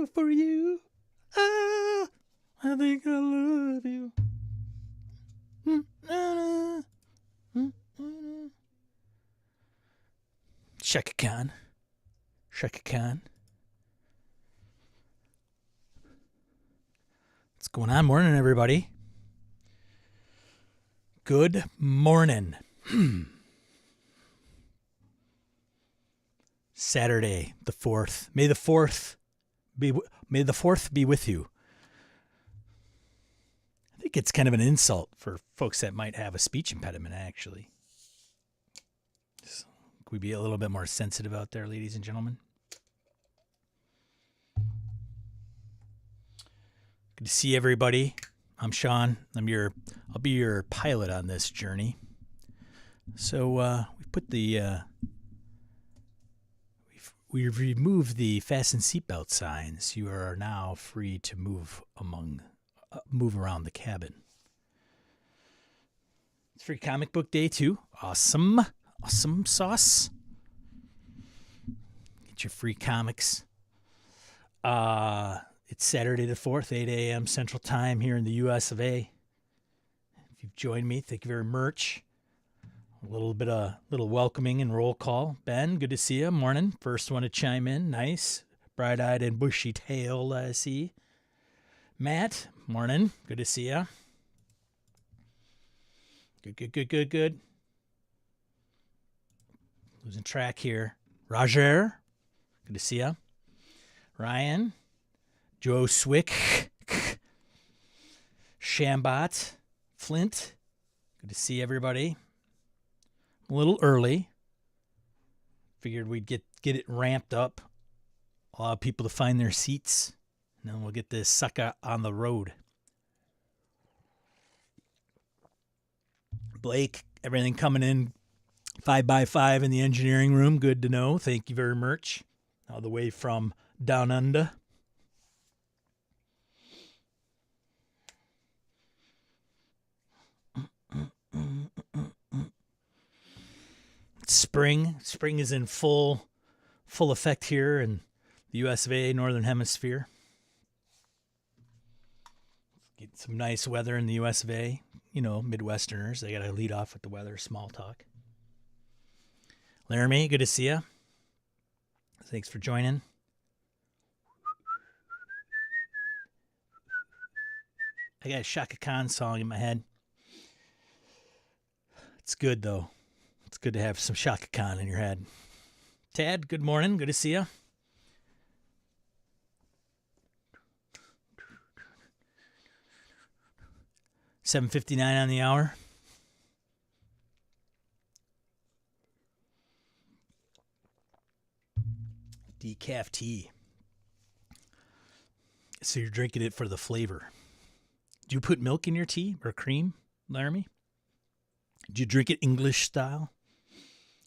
do for you? Ah, I think I love you. Shaka Khan. Shaka Khan. What's going on? Morning, everybody. Good morning. Saturday, the 4th. May the 4th be with you. I think it's kind of an insult for folks that might have a speech impediment, actually. So, could we be a little bit more sensitive out there, ladies and gentlemen? Good to see everybody. I'm Sean. I'll be your pilot on this journey. So we put we've removed the fasten seatbelt signs. You are now free to move around the cabin. It's free comic book day too. Awesome sauce. Get your free comics. It's Saturday the 4th, 8 a.m. Central Time here in the U.S. of A. If you've joined me, thank you very much. A little welcoming and roll call. Ben, good to see you. Morning. First one to chime in. Nice. Bright-eyed and bushy-tailed, I see. Matt, morning. Good to see you. Good. Losing track here. Roger, good to see you. Ryan, Joe Swick, Shambot, Flint, good to see everybody. A little early. Figured we'd get it ramped up. Allow people to find their seats. And then we'll get this sucker on the road. Blake, everything coming in 5x5 in the engineering room. Good to know. Thank you very much. All the way from down under. Spring is in full effect here in the US of A, Northern Hemisphere. Get some nice weather in the US of A. You know, Midwesterners, they got to lead off with the weather, small talk. Laramie, good to see you. Thanks for joining. I got a Shaka Khan song in my head. It's good, though. It's good to have some Shaka Khan in your head. Tad, good morning. Good to see you. $7:59 on the hour. Decaf tea. So you're drinking it for the flavor. Do you put milk in your tea or cream, Laramie? Do you drink it English style?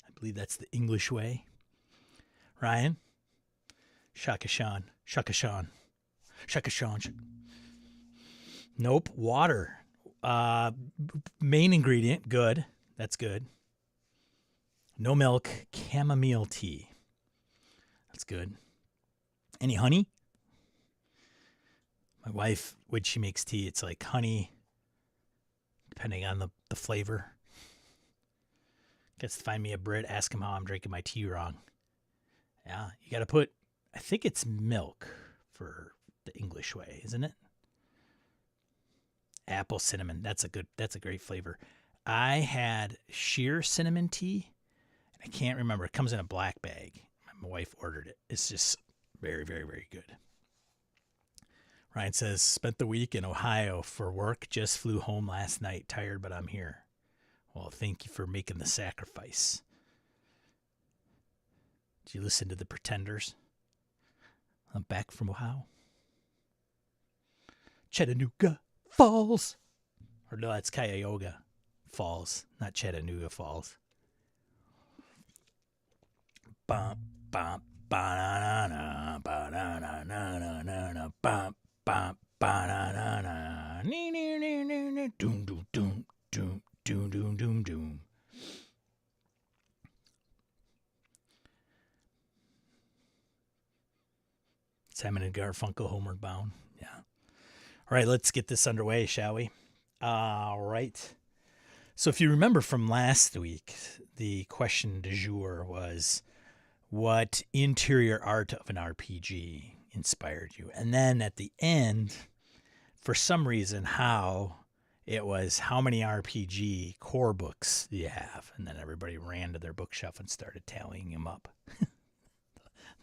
I believe that's the English way. Ryan? Shaka Sean. Nope. Water. Main ingredient. Good. That's good. No milk. Chamomile tea. That's good. Any honey? My wife, when she makes tea, it's like honey, depending on the flavor. Gets to find me a Brit, ask him how I'm drinking my tea wrong. Yeah, you got to put, I think it's milk for the English way, isn't it? Apple cinnamon, that's a great flavor. I had sheer cinnamon tea, and I can't remember. It comes in a black bag. My wife ordered it. It's just very, very, very good. Ryan says, spent the week in Ohio for work. Just flew home last night. Tired, but I'm here. Well, thank you for making the sacrifice. Did you listen to the Pretenders? I'm back from Ohio. Chattanooga Falls. Or no, that's Cuyahoga Falls, not Chattanooga Falls. Bump, bump, ba-na-na-na, ba-na-na-na-na-na, bump, bump, ba-na-na-na, nee-nee-nee-nee-nee, doom, doom, doom, doom, doom, doom, doom, doom. Simon and Garfunkel, Homeward Bound. Yeah. All right, let's get this underway, shall we? All right. So if you remember from last week, the question du jour was, what interior art of an RPG inspired you? And then at the end, for some reason, how many RPG core books do you have? And then everybody ran to their bookshelf and started tallying them up.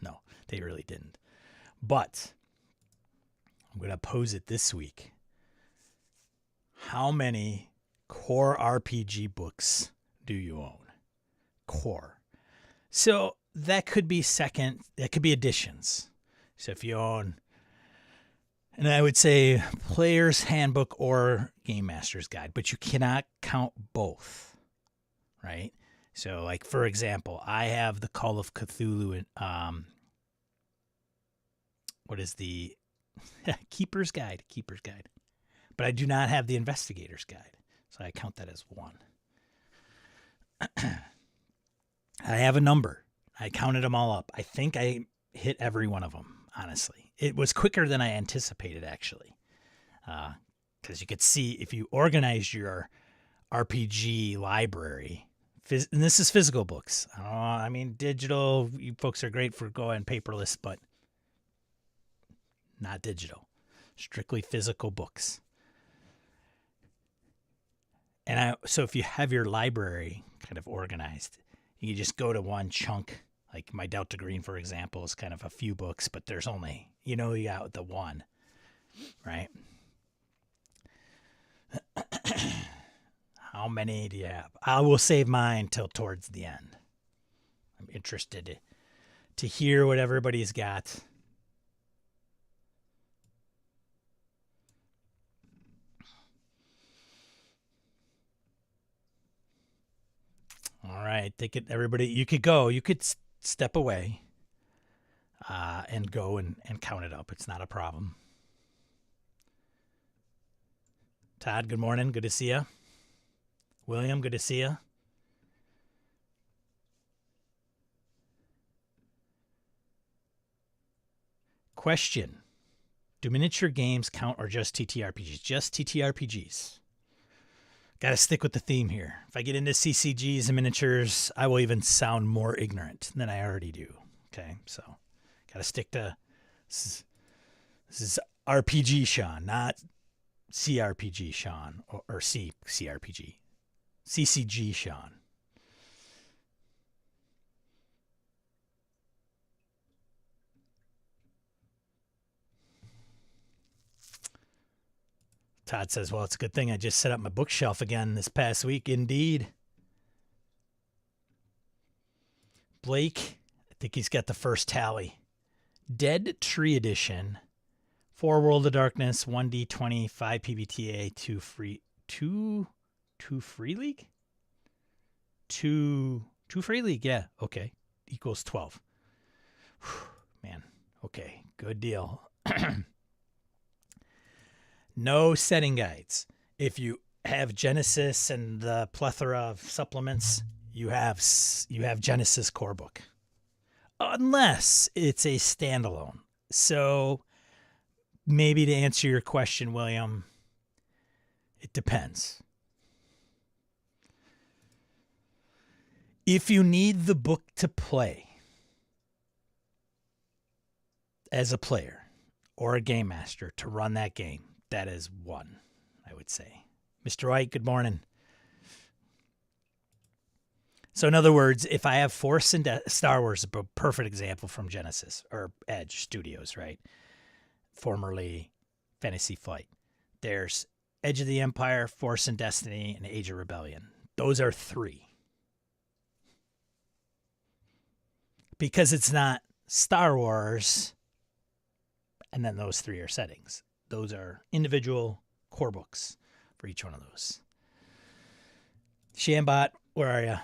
No, they really didn't. But I'm going to pose it this week. How many core RPG books do you own? Core. So that could be editions. So if you own, and I would say Player's Handbook or Game Master's Guide, but you cannot count both, right? So like, for example, I have the Call of Cthulhu, what is the Keeper's Guide, but I do not have the Investigator's Guide. So I count that as one. I have a number. I counted them all up. I think I hit every one of them, honestly. It was quicker than I anticipated, actually. Because you could see if you organized your RPG library, and this is physical books. I mean, digital, you folks are great for going paperless, but not digital. Strictly physical books. And so if you have your library kind of organized, you just go to one chunk. Like my Delta Green, for example, is kind of a few books, but there's only, you got the one, right? How many do you have? I will save mine till towards the end. I'm interested to hear what everybody's got. All right, everybody. You could step away and go and count it up. It's not a problem. Todd, good morning. Good to see you. William, good to see you. Question. Do miniature games count or just TTRPGs? Just TTRPGs. Got to stick with the theme here. If I get into CCGs and miniatures, I will even sound more ignorant than I already do. Okay, so got to stick to this is RPG Sean, not CRPG Sean or CRPG. CCG Sean. Todd says, well, it's a good thing I just set up my bookshelf again this past week. Indeed. Blake, I think he's got the first tally. Dead Tree Edition, 4 World of Darkness, 1D20, 5 PBTA, 2 free league? 2 free league, yeah, okay. Equals 12. Whew, man, okay, good deal. No setting guides. If you have Genesis and the plethora of supplements, you have Genesis core book. Unless it's a standalone. So maybe to answer your question, William, it depends. If you need the book to play as a player or a game master to run that game, that is one, I would say. Mr. White, good morning. So in other words, if I have Force and Star Wars, a perfect example from Genesis or Edge Studios, right? Formerly Fantasy Flight. There's Edge of the Empire, Force and Destiny, and Age of Rebellion. Those are 3. Because it's not Star Wars, and then those 3 are settings. Those are individual core books for each one of those. Shambot, where are you?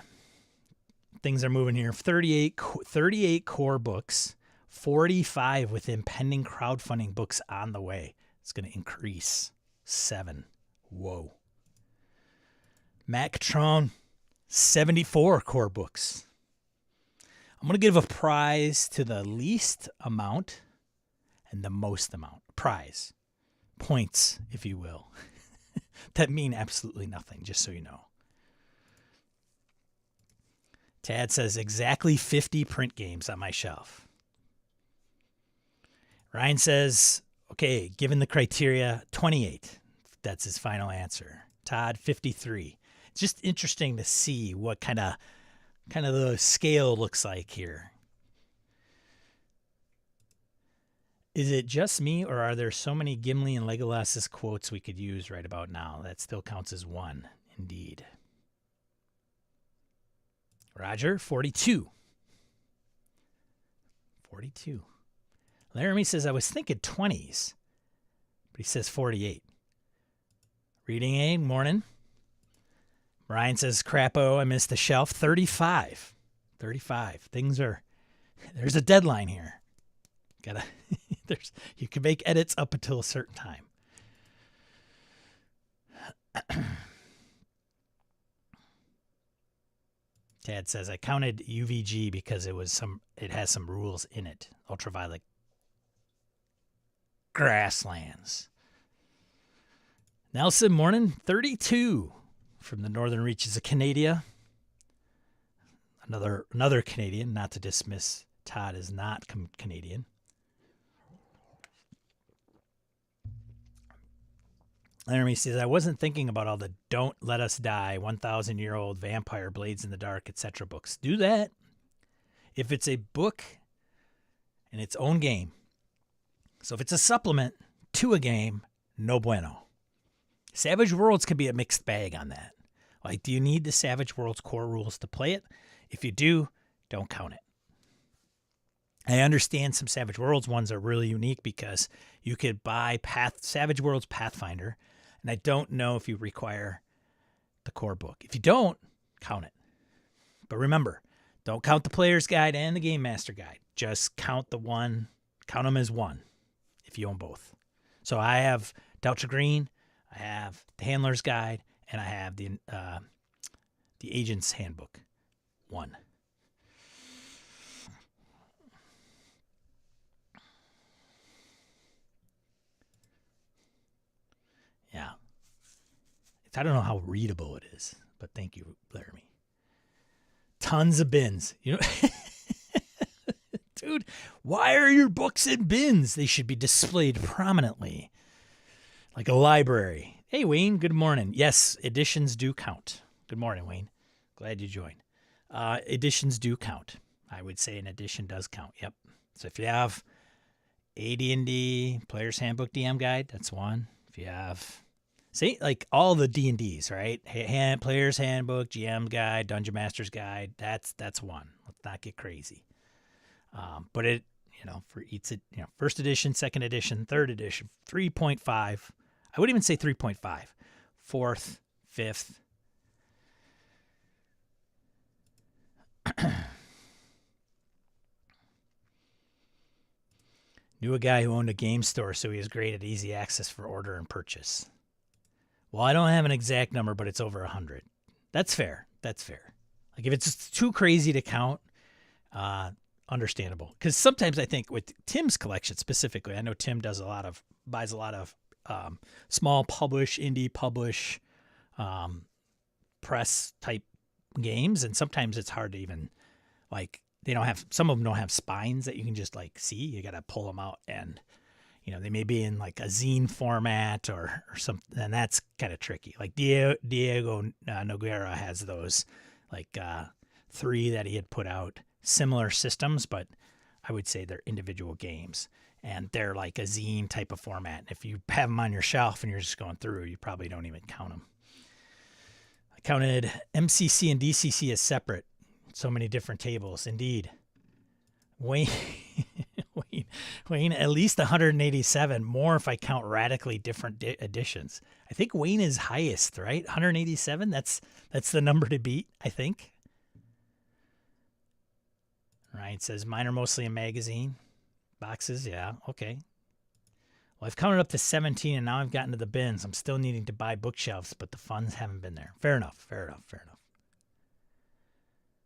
Things are moving here. 38 core books, 45 with impending crowdfunding books on the way. It's going to increase. 7. Whoa. Mactron, 74 core books. I'm going to give a prize to the least amount, and the most amount. Prize. Points, if you will. That mean absolutely nothing, just so you know. Tad says, exactly 50 print games on my shelf. Ryan says, okay, given the criteria, 28. That's his final answer. Todd, 53. It's just interesting to see what kind of the scale looks like here. Is it just me, or are there so many Gimli and Legolas's quotes we could use right about now? That still counts as one, indeed. Roger, 42. 42. Laramie says, I was thinking 20s, but he says 48. Reading aid, morning. Ryan says, crapo, I missed the shelf. 35. 35. There's a deadline here. You can make edits up until a certain time. Tad says, I counted UVG because it has some rules in it. Ultraviolet grasslands. Nelson, morning, 32 from the northern reaches of Canada. Another Canadian, not to dismiss Todd is not Canadian. Laramie says, I wasn't thinking about all the Don't Let Us Die, 1,000-year-old vampire, Blades in the Dark, etc. books. Do that. If it's a book and its own game. So if it's a supplement to a game, no bueno. Savage Worlds can be a mixed bag on that. Like, do you need the Savage Worlds core rules to play it? If you do, don't count it. I understand some Savage Worlds ones are really unique because you could buy Savage Worlds Pathfinder, and I don't know if you require the core book. If you don't, count it. But remember, don't count the player's guide and the game master guide. Just count them as one if you own both. So I have Delta Green, I have the Handler's Guide, and I have the Agent's Handbook. One. Yeah. I don't know how readable it is, but thank you, Laramie. Tons of bins. You know, dude, why are your books in bins? They should be displayed prominently, like a library. Hey, Wayne, good morning. Yes, editions do count. Good morning, Wayne. Glad you joined. Editions do count. I would say an edition does count. Yep. So if you have AD&D, Player's Handbook, DM Guide, that's one. If you have, see, like all the D&Ds, right? Player's Handbook, GM Guide, Dungeon Master's Guide, that's one. Let's not get crazy. But it, for each, first edition, second edition, third edition, 3.5. I would even say 3.5. Fourth, fifth. Knew a guy who owned a game store, so he was great at easy access for order and purchase. Well, I don't have an exact number, but it's over 100. That's fair. That's fair. Like if it's too crazy to count, understandable. Because sometimes I think with Tim's collection specifically, I know Tim buys a lot of small publish, indie publish, press type games, and sometimes it's hard to even some of them don't have spines that you can just see. You got to pull them out, and they may be in like a zine format or something, and that's kind of tricky. Like Diego Noguera has those 3 that he had put out, similar systems, but I would say they're individual games, and they're like a zine type of format. And if you have them on your shelf and you're just going through, you probably don't even count them. I counted MCC and DCC as separate. So many different tables, indeed. Wayne, at least 187, more if I count radically different editions. I think Wayne is highest, right? 187. That's the number to beat, I think. Ryan says mine are mostly in magazine boxes. Yeah, okay. Well, I've counted up to 17, and now I've gotten to the bins. I'm still needing to buy bookshelves, but the funds haven't been there. Fair enough.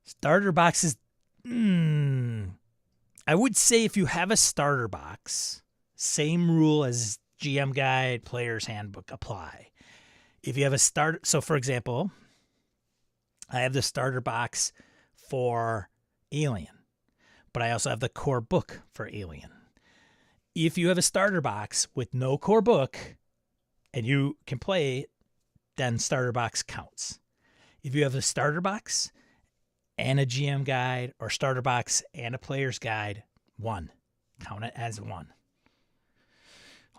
Starter boxes, I would say if you have a starter box, Same rule as GM Guide, Player's Handbook apply. If you have a starter, so for example, I have the starter box for Alien, but I also have the core book for Alien. If you have a starter box with no core book and you can play it, then starter box counts. If you have a starter box and a GM guide, or starter box and a player's guide, one. Count it as one.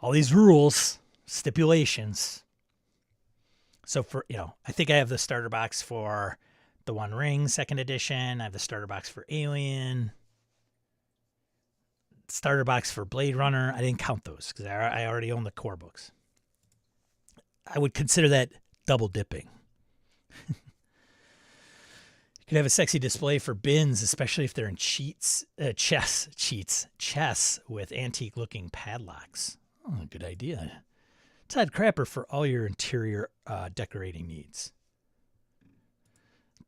All these rules, stipulations. So for, I think I have the starter box for the One Ring 2nd edition. I have the starter box for Alien. Starter box for Blade Runner. I didn't count those because I already own the core books. I would consider that double dipping. You could have a sexy display for bins, especially if they're in chess with antique-looking padlocks. Oh, good idea. Todd Crapper for all your interior decorating needs.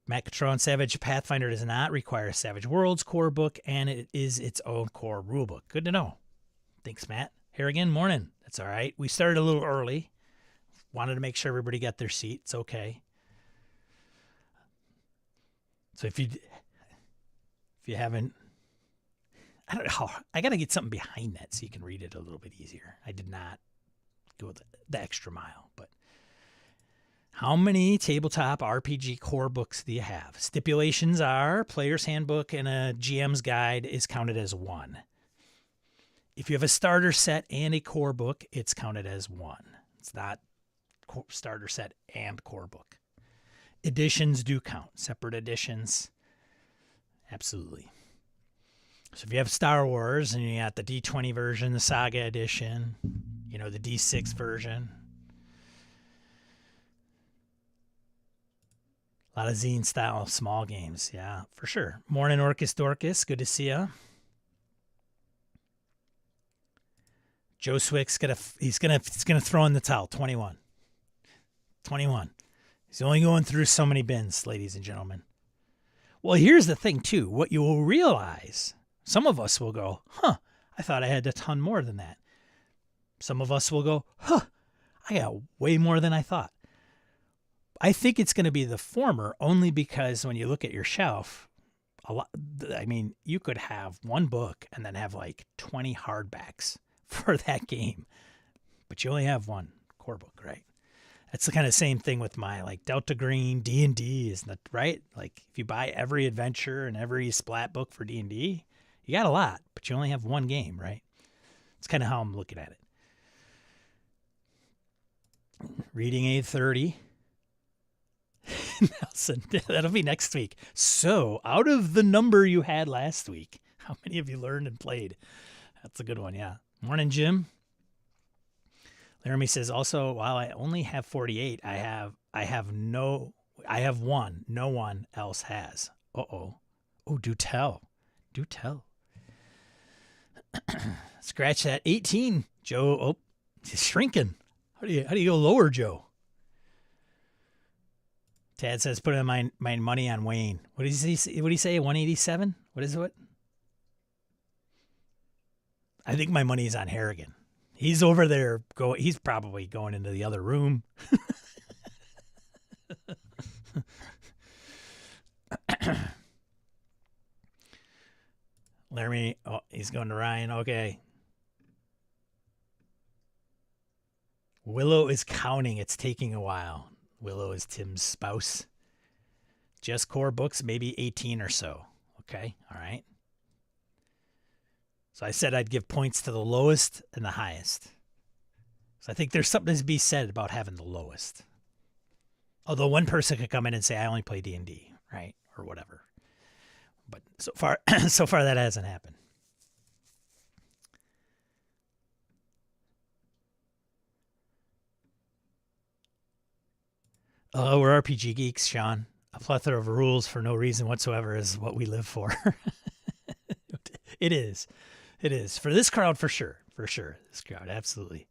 Megatron Savage Pathfinder does not require Savage Worlds core book, and it is its own core rulebook. Good to know. Thanks, Matt. Harrigan, morning. That's all right. We started a little early. Wanted to make sure everybody got their seat. It's okay. So if you haven't, I don't know. I got to get something behind that so you can read it a little bit easier. I did not go the extra mile, but how many tabletop RPG core books do you have? Stipulations are Player's Handbook and a GM's Guide is counted as one. If you have a starter set and a core book, it's counted as one. It's not starter set and core book. Editions do count. Separate editions, absolutely. So if you have Star Wars and you got the D20 version, the Saga edition, the D6 version, a lot of zine style small games, yeah, for sure. Morning, Orcus Dorcas, good to see ya. Joe Swick's gonna throw in the towel. 21. He's only going through so many bins, ladies and gentlemen. Well, here's the thing too. What you will realize, some of us will go, I thought I had a ton more than that. Some of us will go, I got way more than I thought. I think it's going to be the former, only because when you look at your shelf, you could have one book and then have like 20 hardbacks for that game, but you only have one core book, right? That's the kind of same thing with my Delta Green D&D, isn't it, right? Like if you buy every adventure and every splat book for D&D, you got a lot, but you only have one game, right? It's kind of how I'm looking at it. Reading 830. Nelson, that'll be next week. So out of the number you had last week, how many have you learned and played? That's a good one, yeah. Morning, Jim. Laramie says also, while I only have 48, I have one. No one else has. Oh, do tell. Scratch that 18, Joe. Oh, he's shrinking. How do you go lower, Joe? Tad says, put in my money on Wayne. What did he say? 187? What is it? I think my money is on Harrigan. He's over there. He's probably going into the other room. Laramie, he's going to Ryan. Okay. Willow is counting. It's taking a while. Willow is Tim's spouse. Just core books, maybe 18 or so. Okay. All right. So I said I'd give points to the lowest and the highest. So I think there's something to be said about having the lowest. Although one person could come in and say, I only play D&D, right? Or whatever. But so far that hasn't happened. We're RPG geeks, Sean. A plethora of rules for no reason whatsoever is what we live for. It is. For this crowd, for sure. This crowd, absolutely.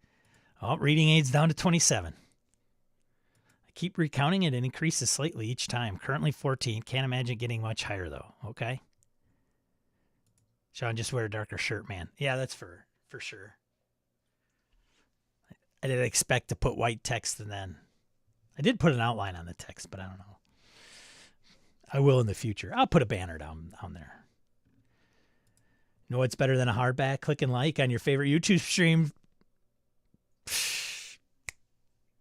Oh, reading aids down to 27. I keep recounting it and increases slightly each time. Currently 14. Can't imagine getting much higher, though. Okay. Sean, just wear a darker shirt, man. Yeah, that's for sure. I didn't expect to put white text, and then I did put an outline on the text, but I don't know. I will in the future. I'll put a banner down there. Know what's better than a hardback? Click and like on your favorite YouTube stream.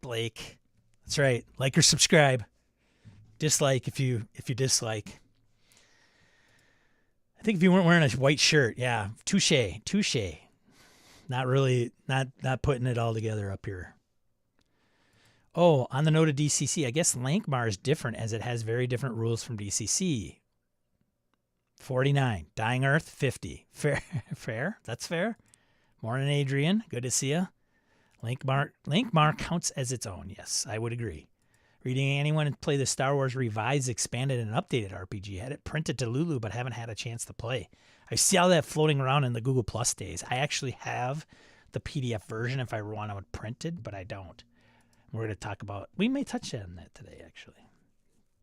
Blake. That's right. Like or subscribe. Dislike if you dislike. I think if you weren't wearing a white shirt, yeah. Touche. Not really, not putting it all together up here. Oh, on the note of DCC, I guess Lankmar is different as it has very different rules from DCC. 49. Dying Earth, 50. Fair? That's fair. Morning, Adrian. Good to see you. Lankmar counts as its own. Yes, I would agree. Reading anyone play the Star Wars revised, expanded, and updated RPG. Had it printed to Lulu, but haven't had a chance to play. I see all that floating around in the Google Plus days. I actually have the PDF version if I want it printed, but I don't. We're going to talk about, we may touch on that today, actually.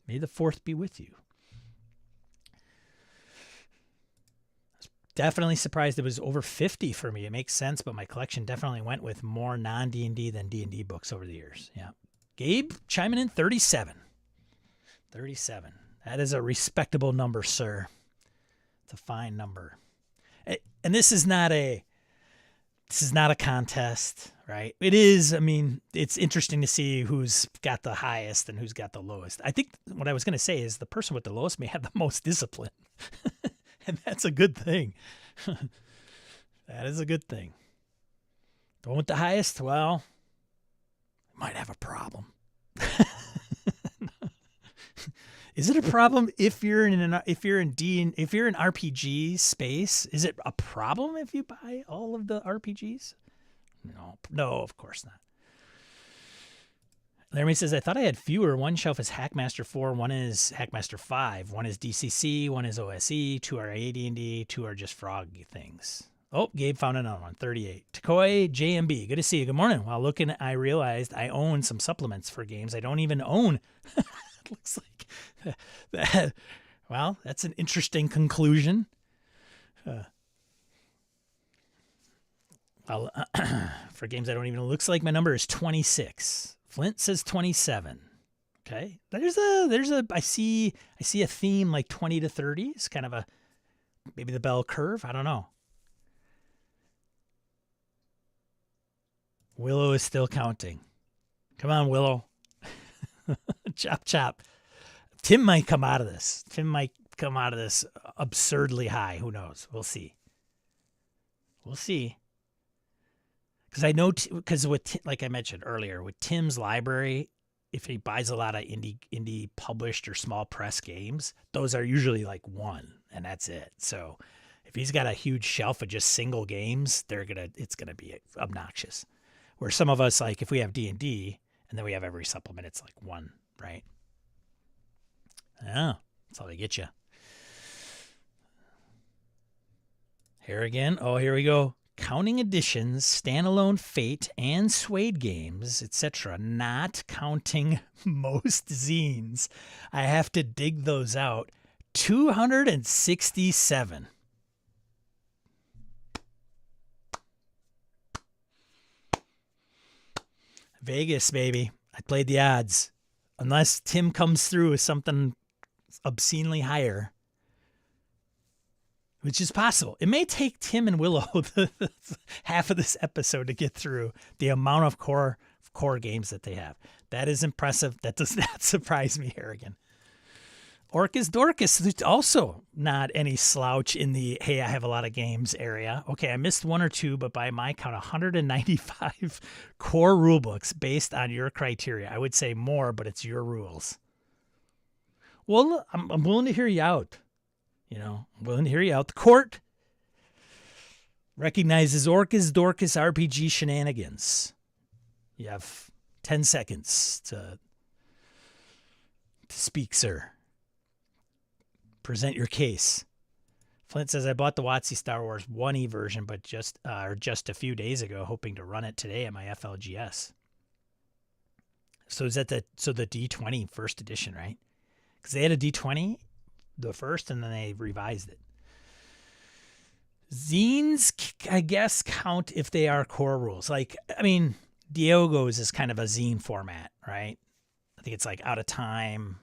May the 4th be with you. Definitely surprised it was over 50 for me. It makes sense, but my collection definitely went with more non-D&D than D&D books over the years. Yeah. Gabe chiming in 37. 37. That is a respectable number, sir. It's a fine number. And this is not a contest, right? It is, I mean, it's interesting to see who's got the highest and who's got the lowest. I think what I was going to say is the person with the lowest may have the most discipline. And that's a good thing. That is a good thing. The one with the highest, well, might have a problem. Is it a problem if you're in RPG space? Is it a problem if you buy all of the RPGs? No, of course not. Laramie says, I thought I had fewer. One shelf is Hackmaster 4, one is Hackmaster 5, one is DCC, one is OSE, 2 are AD&D, 2 are just frog things. Oh, Gabe found another one, 38. Takoi JMB, good to see you. Good morning. While looking, I realized I own some supplements for games I don't even own. It looks like that. Well, that's an interesting conclusion. For games I don't even know, looks like my number is 26. Flint says 27. Okay. I see a theme like 20 to 30. It's kind of maybe the bell curve. I don't know. Willow is still counting. Come on, Willow. Chop. Tim might come out of this. Absurdly high. Who knows? We'll see. Because I know, like I mentioned earlier, with Tim's library, if he buys a lot of indie published or small press games, those are usually like one, and that's it. So if he's got a huge shelf of just single games, it's gonna be obnoxious. Where some of us, like if we have D&D and then we have every supplement, it's like one, right? Yeah, that's how they get you. Here again. Oh, here we go. Counting editions, standalone Fate, and Suede games, etc. Not counting most zines. I have to dig those out. 267. Vegas, baby. I played the odds. Unless Tim comes through with something obscenely higher, which is possible. It may take Tim and Willow half of this episode to get through the amount of core games that they have. That is impressive. That does not surprise me, Harrigan. Orcus Dorcas, also not any slouch in the, hey, I have a lot of games area. Okay, I missed one or two, but by my count, 195 core rulebooks based on your criteria. I would say more, but it's your rules. Well, I'm willing to hear you out. I'm willing to hear you out. The court recognizes Orcus Dorcas RPG shenanigans. You have 10 seconds to speak, sir. Present your case. Flint says, I bought the WotC Star Wars 1E version, but just a few days ago, hoping to run it today at my FLGS. So is that the D20 first edition, right? Because they had a D20, the first, and then they revised it. Zines, I guess, count if they are core rules. Like, I mean, Diogo's is kind of a zine format, right? I think it's like Out of Time.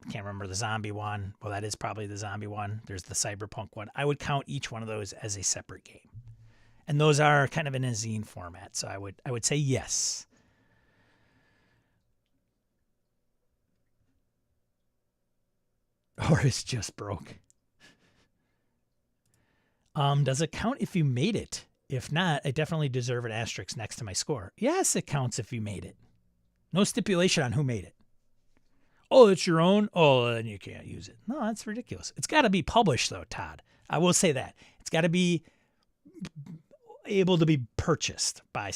I can't remember the zombie one. Well, that is probably the zombie one. There's the cyberpunk one. I would count each one of those as a separate game. And those are kind of in a zine format. So I would say yes. Or it's just broke. Does it count if you made it? If not, I definitely deserve an asterisk next to my score. Yes, it counts if you made it. No stipulation on who made it. Oh, it's your own? Oh, then you can't use it. No, that's ridiculous. It's got to be published, though, Todd. I will say that. It's got to be able to be purchased by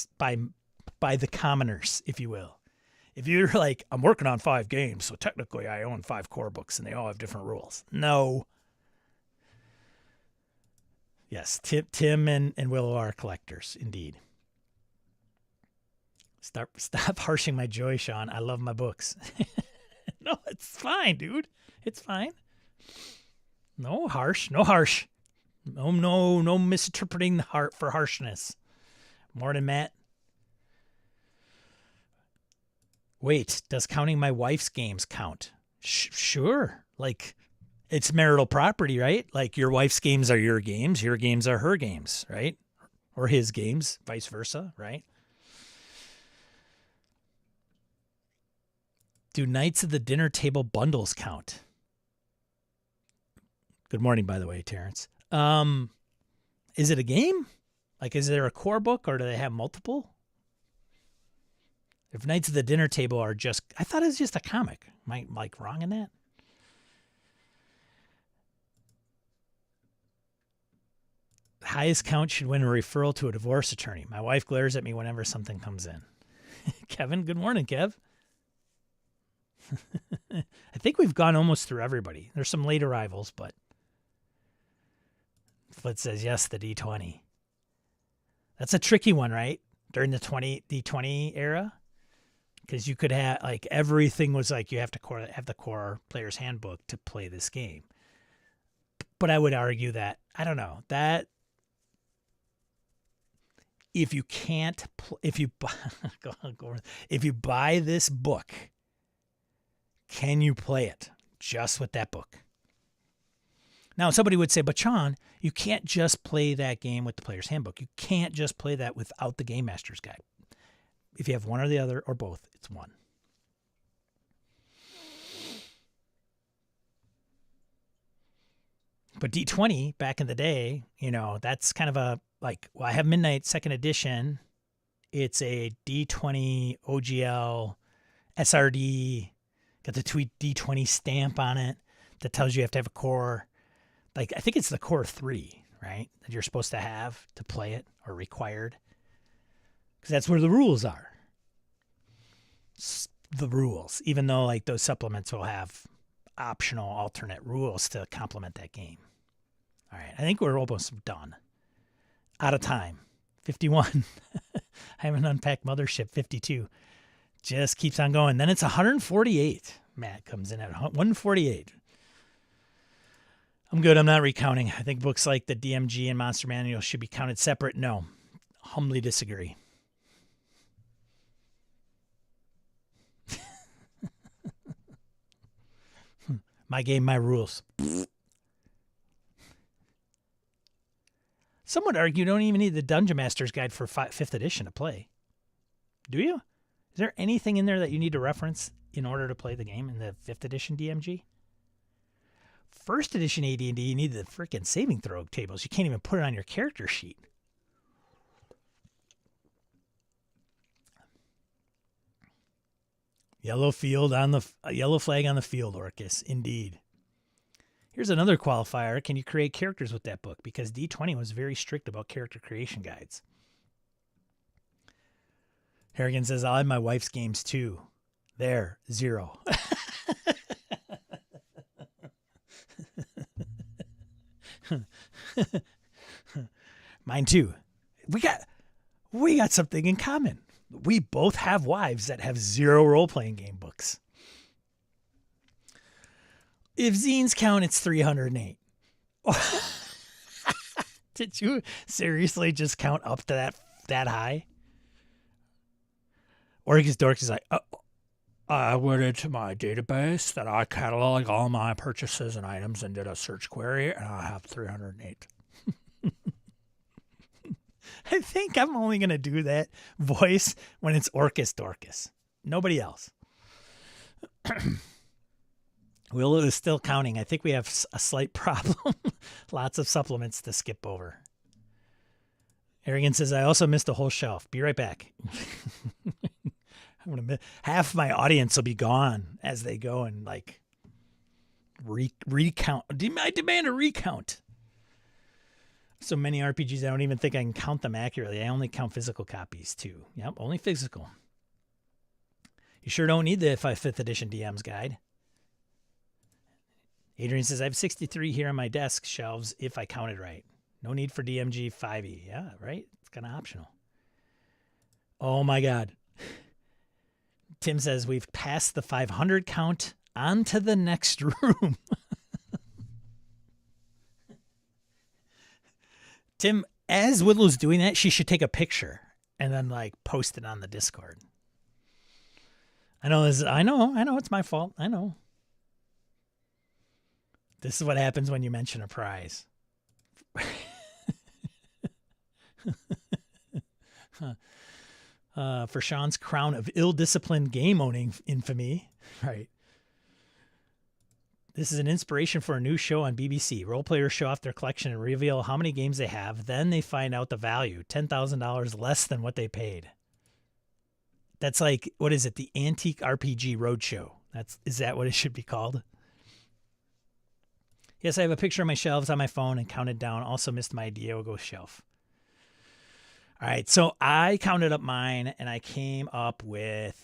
the commoners, if you will. If you're like, I'm working on 5 games, so technically I own 5 core books, and they all have different rules. No. Yes, Tim and Willow are collectors, indeed. Stop harshing my joy, Sean. I love my books. No, it's fine, dude. It's fine. No harsh. No misinterpreting the heart for harshness. Morning, Matt. Wait, does counting my wife's games count? Sure. Like, it's marital property, right? Like, your wife's games are your games are her games, right? Or his games, vice versa, right? Do Knights of the Dinner Table bundles count? Good morning, by the way, Terrence. Is it a game? Like, is there a core book, or do they have multiple? If Knights of the Dinner Table are just... I thought it was just a comic. Am I, like, wrong in that? Highest count should win a referral to a divorce attorney. My wife glares at me whenever something comes in. Kevin, good morning, Kev. I think we've gone almost through everybody. There's some late arrivals, but Flit says yes, the D20. That's a tricky one, right? During the D20 era, because you could have, like, everything was like you have to have the core player's handbook to play this game. But I would argue that, I don't know, that if you can't, if you buy this book, can you play it just with that book? Now, somebody would say, but Sean, you can't just play that game with the player's handbook. You can't just play that without the Game Master's Guide. If you have one or the other or both, it's one. But D20, back in the day, you know, that's kind of a, like, well, I have Midnight 2nd edition. It's a D20 OGL SRD. Got the D20 stamp on it that tells you have to have a core. Like, I think it's the core 3, right? That you're supposed to have to play it, or required. Because that's where the rules are. The rules. Even though, like, those supplements will have optional alternate rules to complement that game. All right. I think we're almost done. Out of time. 51. I haven't unpacked Mothership. 52. Just keeps on going. Then it's 148. Matt comes in at 148. I'm good. I'm not recounting. I think books like the DMG and Monster Manual should be counted separate. No. Humbly disagree. My game, my rules. Some would argue you don't even need the Dungeon Master's Guide for 5th edition to play. Do you? Is there anything in there that you need to reference in order to play the game in the 5th edition DMG? 1st edition AD&D, you need the freaking saving throw tables. You can't even put it on your character sheet. Yellow flag on the field, Orcus. Indeed. Here's another qualifier. Can you create characters with that book? Because D20 was very strict about character creation guides. Harrigan says, I'll have my wife's games too. There, 0. Mine too. We got something in common. We both have wives that have 0 role-playing game books. If zines count, it's 308. Did you seriously just count up to that high? Orcus Dorcas is like, I went into my database that I catalog all my purchases and items and did a search query, and I have 308. I think I'm only going to do that voice when it's Orcus Dorcas. Nobody else. Will is still counting. I think we have a slight problem. Lots of supplements to skip over. Arrogant says, I also missed a whole shelf. Be right back. Half my audience will be gone as they go and like recount. I demand a recount. So many RPGs, I don't even think I can count them accurately. I only count physical copies too. Yep, only physical. You sure don't need the 5th edition DM's guide. Adrian says, I have 63 here on my desk shelves if I counted right. No need for DMG 5e. Yeah, right? It's kind of optional. Oh my God. Tim says, we've passed the 500 count. On to the next room. Tim, as Whittlow's doing that, she should take a picture and then like post it on the Discord. I know it's my fault. I know. This is what happens when you mention a prize. For Sean's crown of ill-disciplined game-owning infamy. Right. This is an inspiration for a new show on BBC. Role players show off their collection and reveal how many games they have. Then they find out the value, $10,000 less than what they paid. That's like, what is it? The Antique RPG Roadshow. Is that what it should be called? Yes, I have a picture of my shelves on my phone and counted down. Also missed my Diogo shelf. All right, so I counted up mine, and I came up with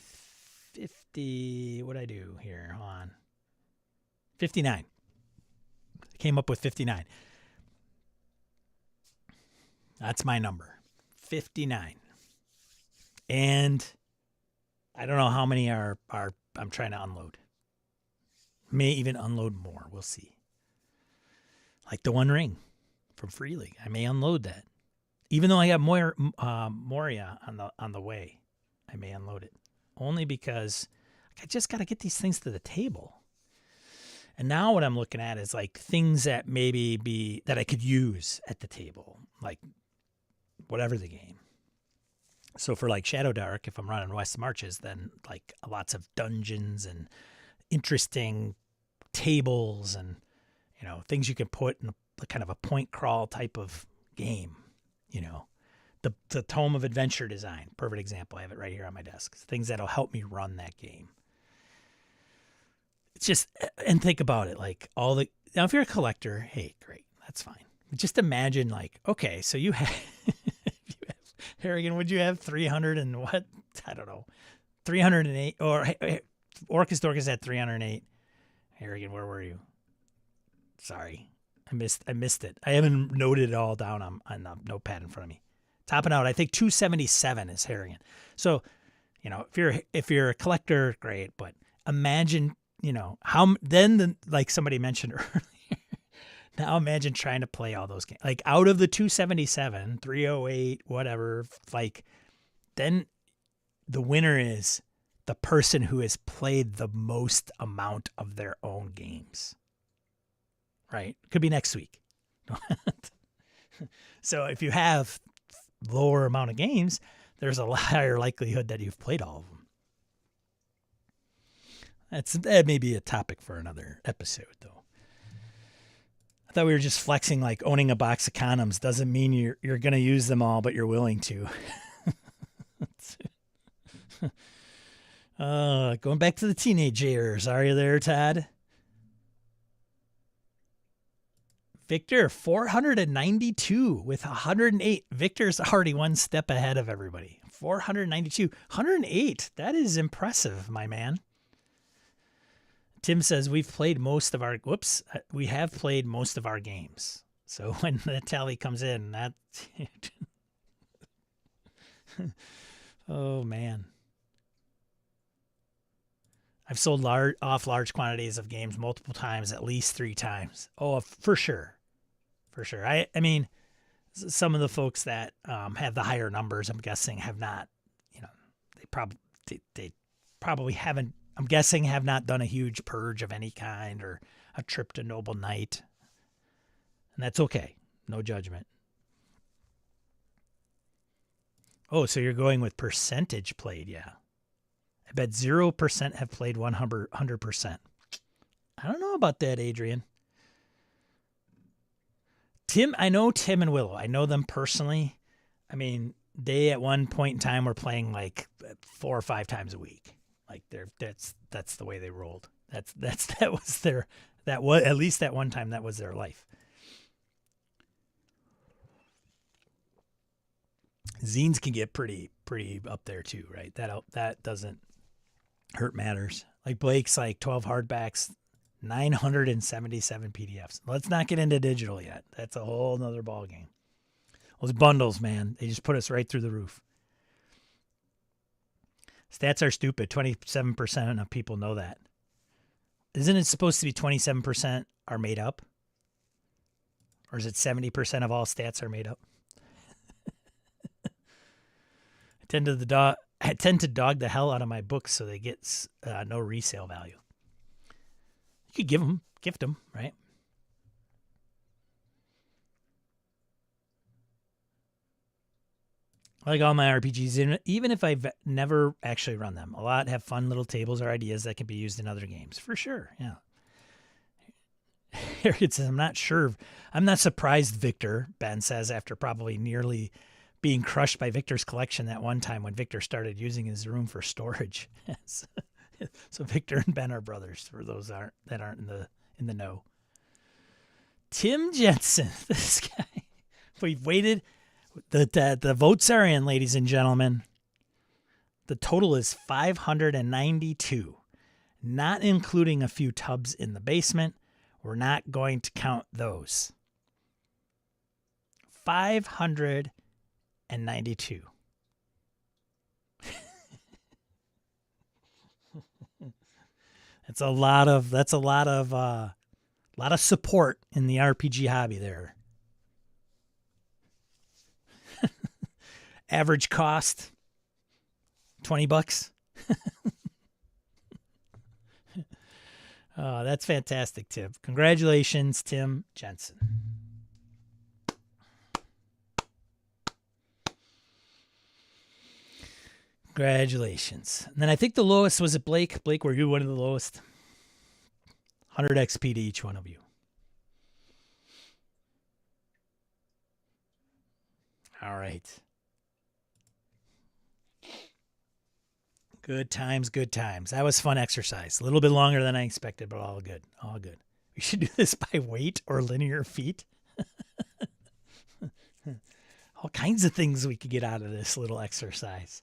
50. What did I do here? Hold on. 59. I came up with 59. That's my number. 59. And I don't know how many are I'm trying to unload. May even unload more. We'll see. Like the One Ring from Free League. I may unload that. Even though I got Moria on the way, I may unload it. Only because I just got to get these things to the table. And now what I'm looking at is like things that maybe that I could use at the table, like whatever the game. So for like Shadowdark, if I'm running West Marches, then like lots of dungeons and interesting tables and, you know, things you can put in a kind of a point crawl type of game. You know, the Tome of Adventure Design, perfect example. I have it right here on my desk. Things that'll help me run that game. It's just, and think about it, like now if you're a collector, hey, great, that's fine. Just imagine like, okay, so you have, Harrigan, would you have 300 and what? I don't know, 308, or Orcus Dorcas had 308. Harrigan, where were you? Sorry. I missed it. I haven't noted it all down on the notepad in front of me. Topping out, I think 277 is Harrigan. So, you know, if you're a collector, great. But imagine, you know, like somebody mentioned earlier. Now imagine trying to play all those games. Like out of the 277, 308, whatever. Like then the winner is the person who has played the most amount of their own games. Right. Could be next week. So if you have lower amount of games, there's a higher likelihood that you've played all of them. That may be a topic for another episode, though. I thought we were just flexing like owning a box of condoms doesn't mean you're going to use them all, but you're willing to. Going back to the teenage years. Are you there, Todd? Victor, 492 with 108. Victor's already one step ahead of everybody. 492. 108. That is impressive, my man. Tim says we have played most of our games. So when the tally comes in, that oh man. I've sold off large quantities of games multiple times, at least 3 times. Oh, for sure. For sure. I mean, some of the folks that have the higher numbers, I'm guessing, have not, you know, they probably they probably haven't, I'm guessing, have not done a huge purge of any kind or a trip to Noble Night. And that's okay. No judgment. Oh, so you're going with percentage played, yeah. I bet 0% have played 100%. I don't know about that, Adrian. Tim, I know Tim and Willow. I know them personally. I mean, they at one point in time were playing like 4 or 5 times a week. Like that's the way they rolled. That was at least that one time that was their life. Zines can get pretty up there too, right? That doesn't hurt matters. Like Blake's like 12 hardbacks, 977 PDFs. Let's not get into digital yet. That's a whole nother ball game. Those bundles, man, they just put us right through the roof. Stats are stupid. 27% of people know that. Isn't it supposed to be 27% are made up? Or is it 70% of all stats are made up? I tend to dog the hell out of my books so they get no resale value. You could gift them, right? I like all my RPGs, even if I've never actually run them. A lot have fun little tables or ideas that can be used in other games, for sure, yeah. Harriet says, I'm not sure. I'm not surprised, Victor, Ben says, after probably nearly being crushed by Victor's collection that one time when Victor started using his room for storage. So Victor and Ben are brothers, for those that aren't in the know. Tim Jensen, this guy. We've waited. The votes are in, ladies and gentlemen. The total is 592, not including a few tubs in the basement. We're not going to count those. 592. That's a lot of support in the RPG hobby there. Average cost $20. Oh, that's fantastic, Tim. Congratulations, Tim Jensen. Congratulations. And then I think the lowest was it Blake. Blake, were you one of the lowest? 100 XP to each one of you. All right. Good times, good times. That was fun exercise. A little bit longer than I expected, but all good. All good. We should do this by weight or linear feet. All kinds of things we could get out of this little exercise.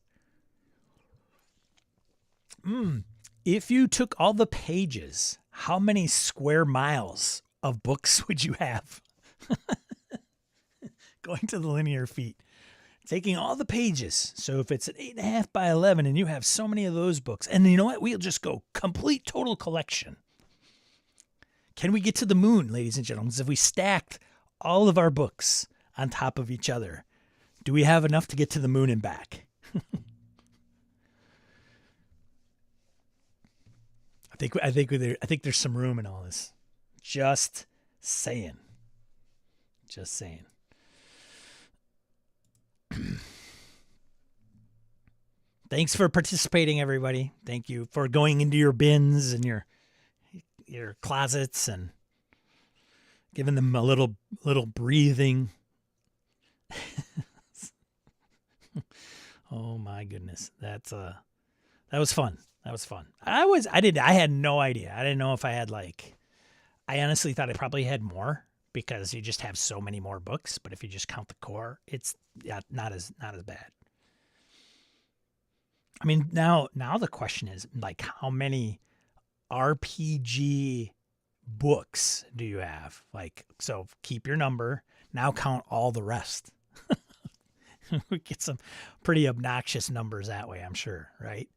If you took all the pages, how many square miles of books would you have? Going to the linear feet. Taking all the pages. So if it's an 8.5 by 11 and you have so many of those books, and you know what? We'll just go complete total collection. Can we get to the moon, ladies and gentlemen? If we stacked all of our books on top of each other, do we have enough to get to the moon and back? I think there's some room in all this. Just saying. Just saying. Thanks for participating, everybody. Thank you for going into your bins and your closets and giving them a little breathing. Oh my goodness. That was fun. That was fun. I had no idea. I didn't know if I had I honestly thought I probably had more because you just have so many more books, but if you just count the core, it's not as bad. I mean, now the question is how many RPG books do you have? So keep your number. Now count all the rest. We get some pretty obnoxious numbers that way, I'm sure, right?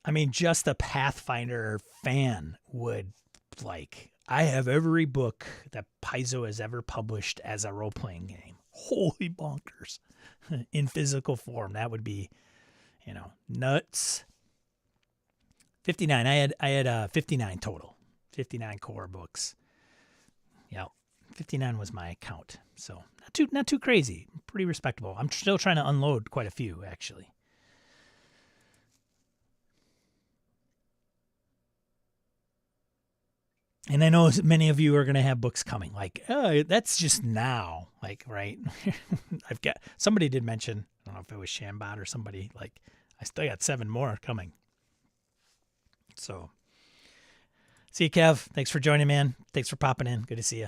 I mean, just a Pathfinder fan would I have every book that Paizo has ever published as a role-playing game. Holy bonkers. In physical form. That would be, nuts. 59. I had 59 total. 59 core books. Yeah, 59 was my count. So not too crazy. Pretty respectable. I'm still trying to unload quite a few, actually. And I know many of you are going to have books coming. Like, oh, that's just now. Like, right? Somebody did mention, I don't know if it was Shambot or somebody, like, I still got 7 more coming. So, see you, Kev. Thanks for joining, man. Thanks for popping in. Good to see you.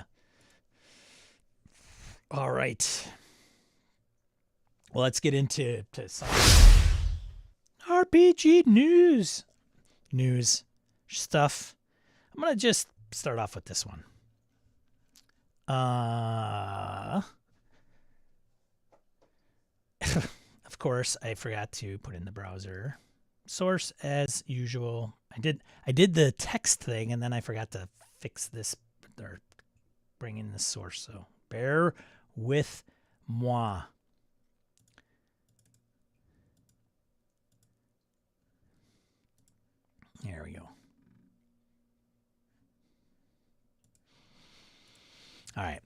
All right. Well, let's get into some RPG news stuff. I'm going to just start off with this one. Of course, I forgot to put in the browser source as usual. I did the text thing, and then I forgot to fix this or bring in the source. So bear with moi. There we go. All right.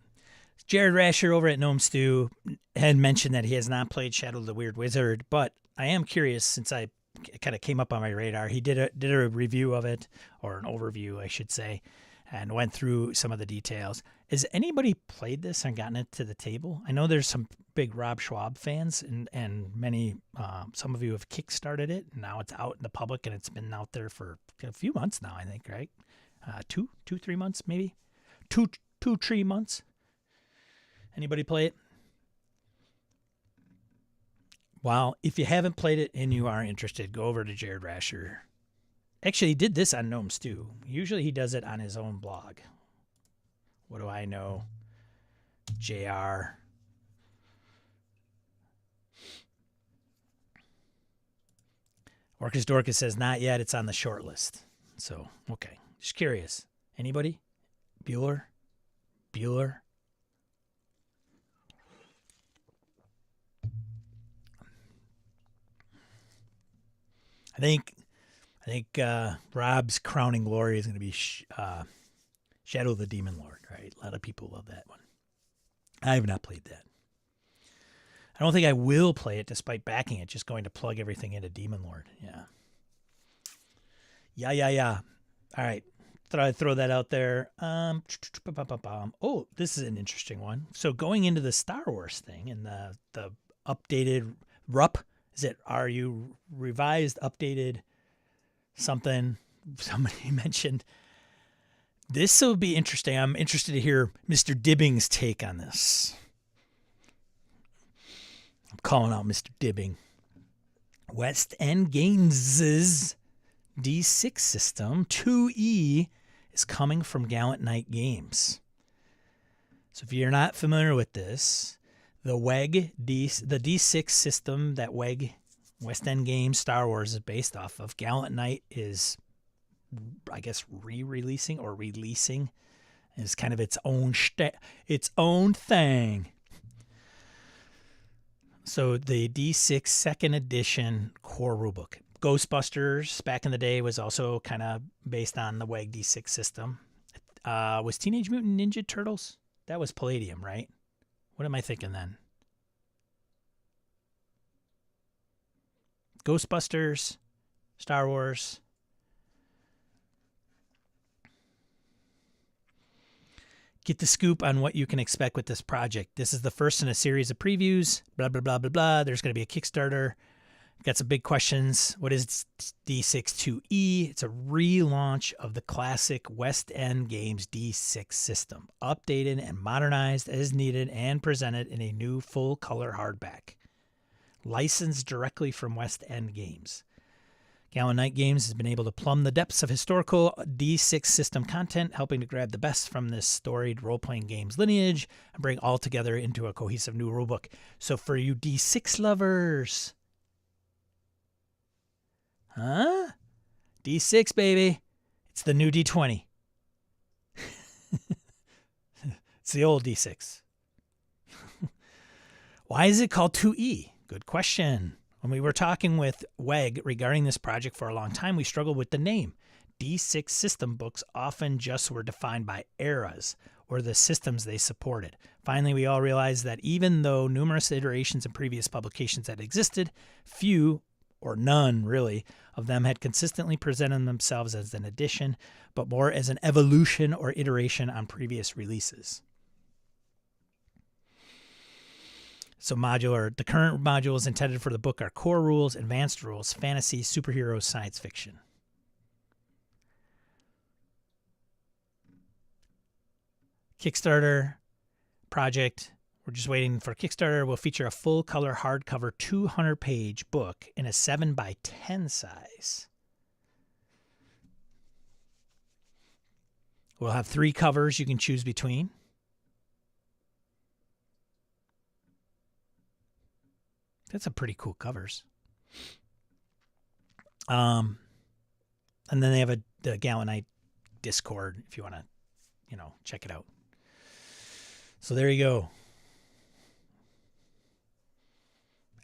Jared Rasher over at Gnome Stew had mentioned that he has not played Shadow of the Weird Wizard, but I am curious since it kind of came up on my radar. He did a review of it, or an overview, I should say, and went through some of the details. Has anybody played this and gotten it to the table? I know there's some big Rob Schwab fans, and many, some of you have kickstarted it, and now it's out in the public, and it's been out there for a few months now, I think, right? 3 months, maybe? 2-3 months. Anybody play it? Well, if you haven't played it and you are interested, go over to Jared Rasher. Actually, he did this on Gnome Stew. Usually he does it on his own blog. What do I know? JR. Orcus Dorcas says, not yet. It's on the short list. So, okay. Just curious. Anybody? Bueller? I think Rob's crowning glory is going to be Shadow of the Demon Lord, right? A lot of people love that one. I have not played that. I don't think I will play it despite backing it, just going to plug everything into Demon Lord. Yeah. All right. Thought I'd throw that out there. Oh, this is an interesting one. So going into the Star Wars thing and the updated RUP, is it RU revised, updated something? Somebody mentioned. This will be interesting. I'm interested to hear Mr. Dibbing's take on this. I'm calling out Mr. Dibbing. West End Games' D6 system, 2E, is coming from Gallant Knight Games. So if you're not familiar with this, the D6 system that WEG, West End Games Star Wars, is based off of, Gallant Knight is, I guess, re-releasing or releasing. It's kind of its own thing. So the D6 second edition core rulebook. Ghostbusters back in the day was also kind of based on the WEG D6 system. Was Teenage Mutant Ninja Turtles? That was Palladium, right? What am I thinking then? Ghostbusters, Star Wars. Get the scoop on what you can expect with this project. This is the first in a series of previews. Blah, blah, blah, blah, blah. There's going to be a Kickstarter. Got some big questions. What is D62E? It's a relaunch of the classic West End Games D6 system, updated and modernized as needed and presented in a new full-color hardback. Licensed directly from West End Games. Gallant Knight Games has been able to plumb the depths of historical D6 system content, helping to grab the best from this storied role-playing games lineage and bring all together into a cohesive new rulebook. So for you D6 lovers... Huh? D6, baby. It's the new D20. It's the old D6. Why is it called 2E? Good question. When we were talking with WEG regarding this project for a long time, we struggled with the name. D6 system books often just were defined by eras or the systems they supported. Finally, we all realized that even though numerous iterations and previous publications had existed, few, or none really, of them had consistently presented themselves as an addition, but more as an evolution or iteration on previous releases. So modular, the current modules intended for the book are core rules, advanced rules, fantasy, superhero, science fiction. Kickstarter project. We're just waiting for Kickstarter. Will feature a full-color hardcover 200-page book in a 7x10 size. We'll have 3 covers you can choose between. That's some pretty cool covers. And then they have the Galvanite Discord if you want to, check it out. So there you go.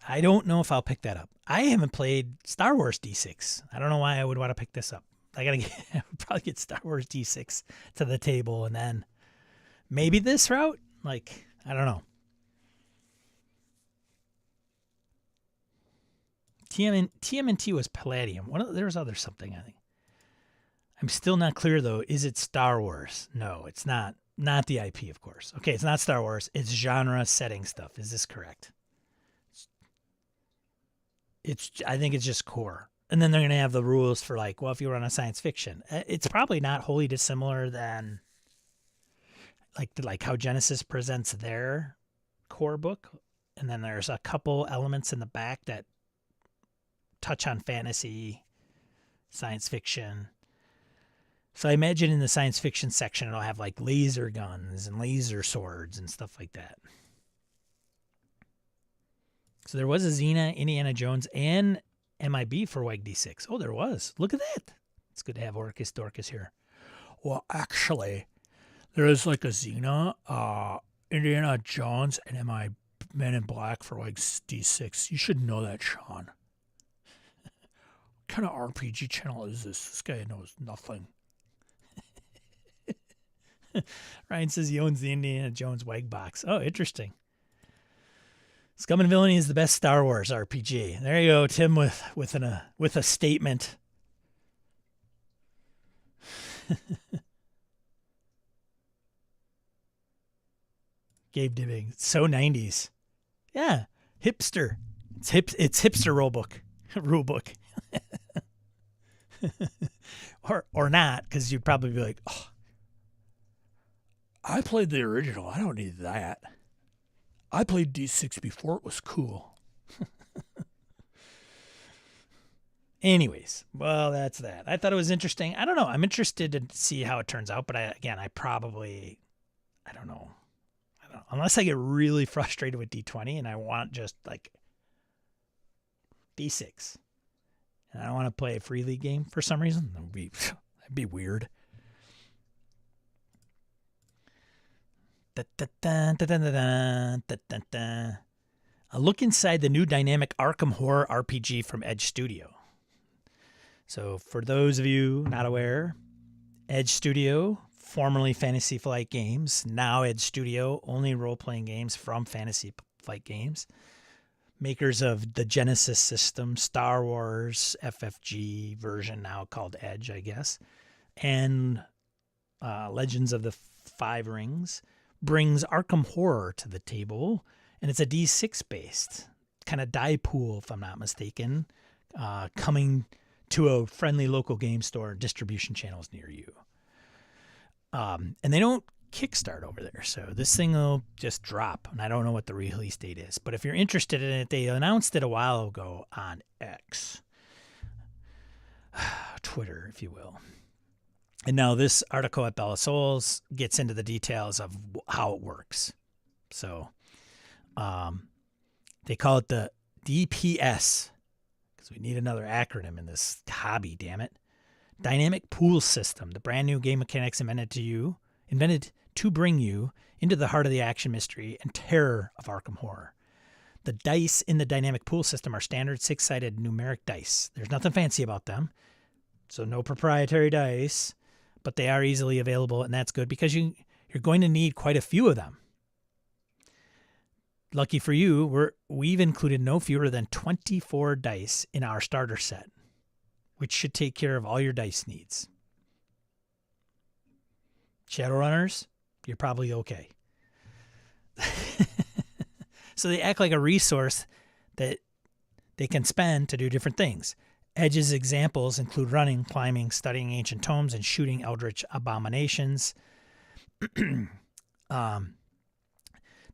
I don't know if I'll pick that up. I haven't played Star Wars D6. I don't know why I would want to pick this up. I would probably get Star Wars D6 to the table and then maybe this route. I don't know. TMNT was Palladium. There was something, I think. I'm still not clear, though. Is it Star Wars? No, it's not. Not the IP, of course. Okay, it's not Star Wars. It's genre setting stuff. Is this correct? I think it's just core. And then they're going to have the rules for if you run a science fiction. It's probably not wholly dissimilar than like how Genesis presents their core book. And then there's a couple elements in the back that touch on fantasy, science fiction. So I imagine in the science fiction section, it'll have laser guns and laser swords and stuff like that. So there was a Xena, Indiana Jones, and MIB for WEG D6. Oh, there was. Look at that. It's good to have Orcus Dorcas here. Well, actually, there is a Xena, Indiana Jones, and MIB Men in Black for WEG D6. You should know that, Sean. What kind of RPG channel is this? This guy knows nothing. Ryan says he owns the Indiana Jones WEG box. Oh, interesting. Scum and Villainy is the best Star Wars RPG. There you go, Tim, with a statement. Gabe Dibbing. So 90s. Yeah, hipster. It's hipster rule book. or not, because you'd probably be like, oh, I played the original. I don't need that. I played D6 before it was cool. Anyways, well, that's that. I thought it was interesting. I don't know. I'm interested to see how it turns out, but I don't know. Unless I get really frustrated with D20 and I want just D6. And I don't want to play a free league game for some reason. That'd be weird. A look inside the new dynamic Arkham Horror RPG from Edge Studio. So for those of you not aware, Edge Studio, formerly Fantasy Flight Games, now Edge Studio, only role-playing games from Fantasy Flight Games. Makers of the Genesis system, Star Wars FFG version now called Edge, I guess, and Legends of the Five Rings, brings Arkham Horror to the table, and it's a D6 based kind of die pool, if I'm not mistaken, coming to a friendly local game store distribution channels near you. And they don't kickstart over there, so this thing will just drop, and I don't know what the release date is, but if you're interested in it, they announced it a while ago on X, Twitter, if you will. And now this article at Bella Souls gets into the details of how it works. So they call it the DPS, because we need another acronym in this hobby, damn it. Dynamic Pool System, the brand new game mechanics invented to bring you into the heart of the action mystery and terror of Arkham Horror. The dice in the dynamic pool system are standard 6-sided numeric dice. There's nothing fancy about them, so no proprietary dice, but they are easily available, and that's good because you're going to need quite a few of them. Lucky for you, we've included no fewer than 24 dice in our starter set, which should take care of all your dice needs. Shadowrunners, you're probably okay. So they act like a resource that they can spend to do different things. Edge's examples include running, climbing, studying ancient tomes, and shooting eldritch abominations. They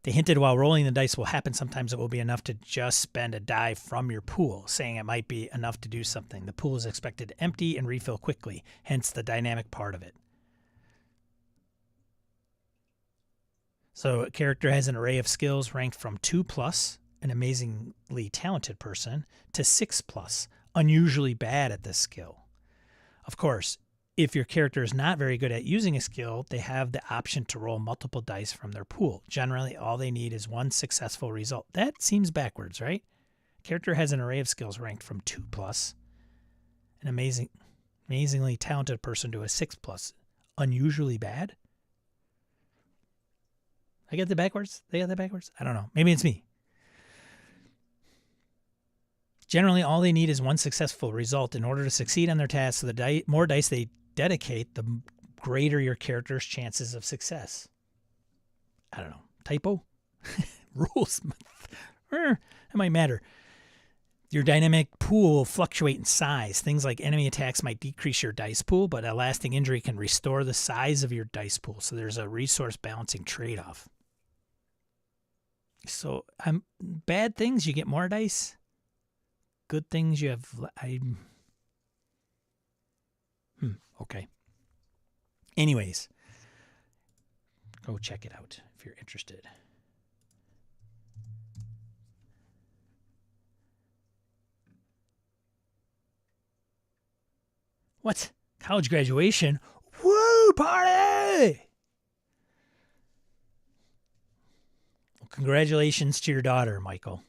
hinted while rolling the dice will happen. Sometimes it will be enough to just spend a die from your pool, saying it might be enough to do something. The pool is expected to empty and refill quickly, hence the dynamic part of it. So a character has an array of skills ranked from 2+, an amazingly talented person, to 6+, unusually bad at this skill. Of course, if your character is not very good at using a skill, they have the option to roll multiple dice from their pool. Generally, all they need is one successful result. That seems backwards, right? Character has an array of skills ranked from 2+, an amazingly talented person, to a 6+. Unusually bad? I get that backwards? They got that backwards? I don't know. Maybe it's me. Generally, all they need is one successful result in order to succeed on their task. So the more dice they dedicate, the greater your character's chances of success. I don't know. Typo? Rules. It might matter. Your dynamic pool will fluctuate in size. Things like enemy attacks might decrease your dice pool, but a lasting injury can restore the size of your dice pool. So there's a resource balancing trade-off. So bad things, you get more dice. Good things, you have... okay. Anyways, go check it out if you're interested. What? College graduation? Woo, party! Well, congratulations to your daughter, Michael.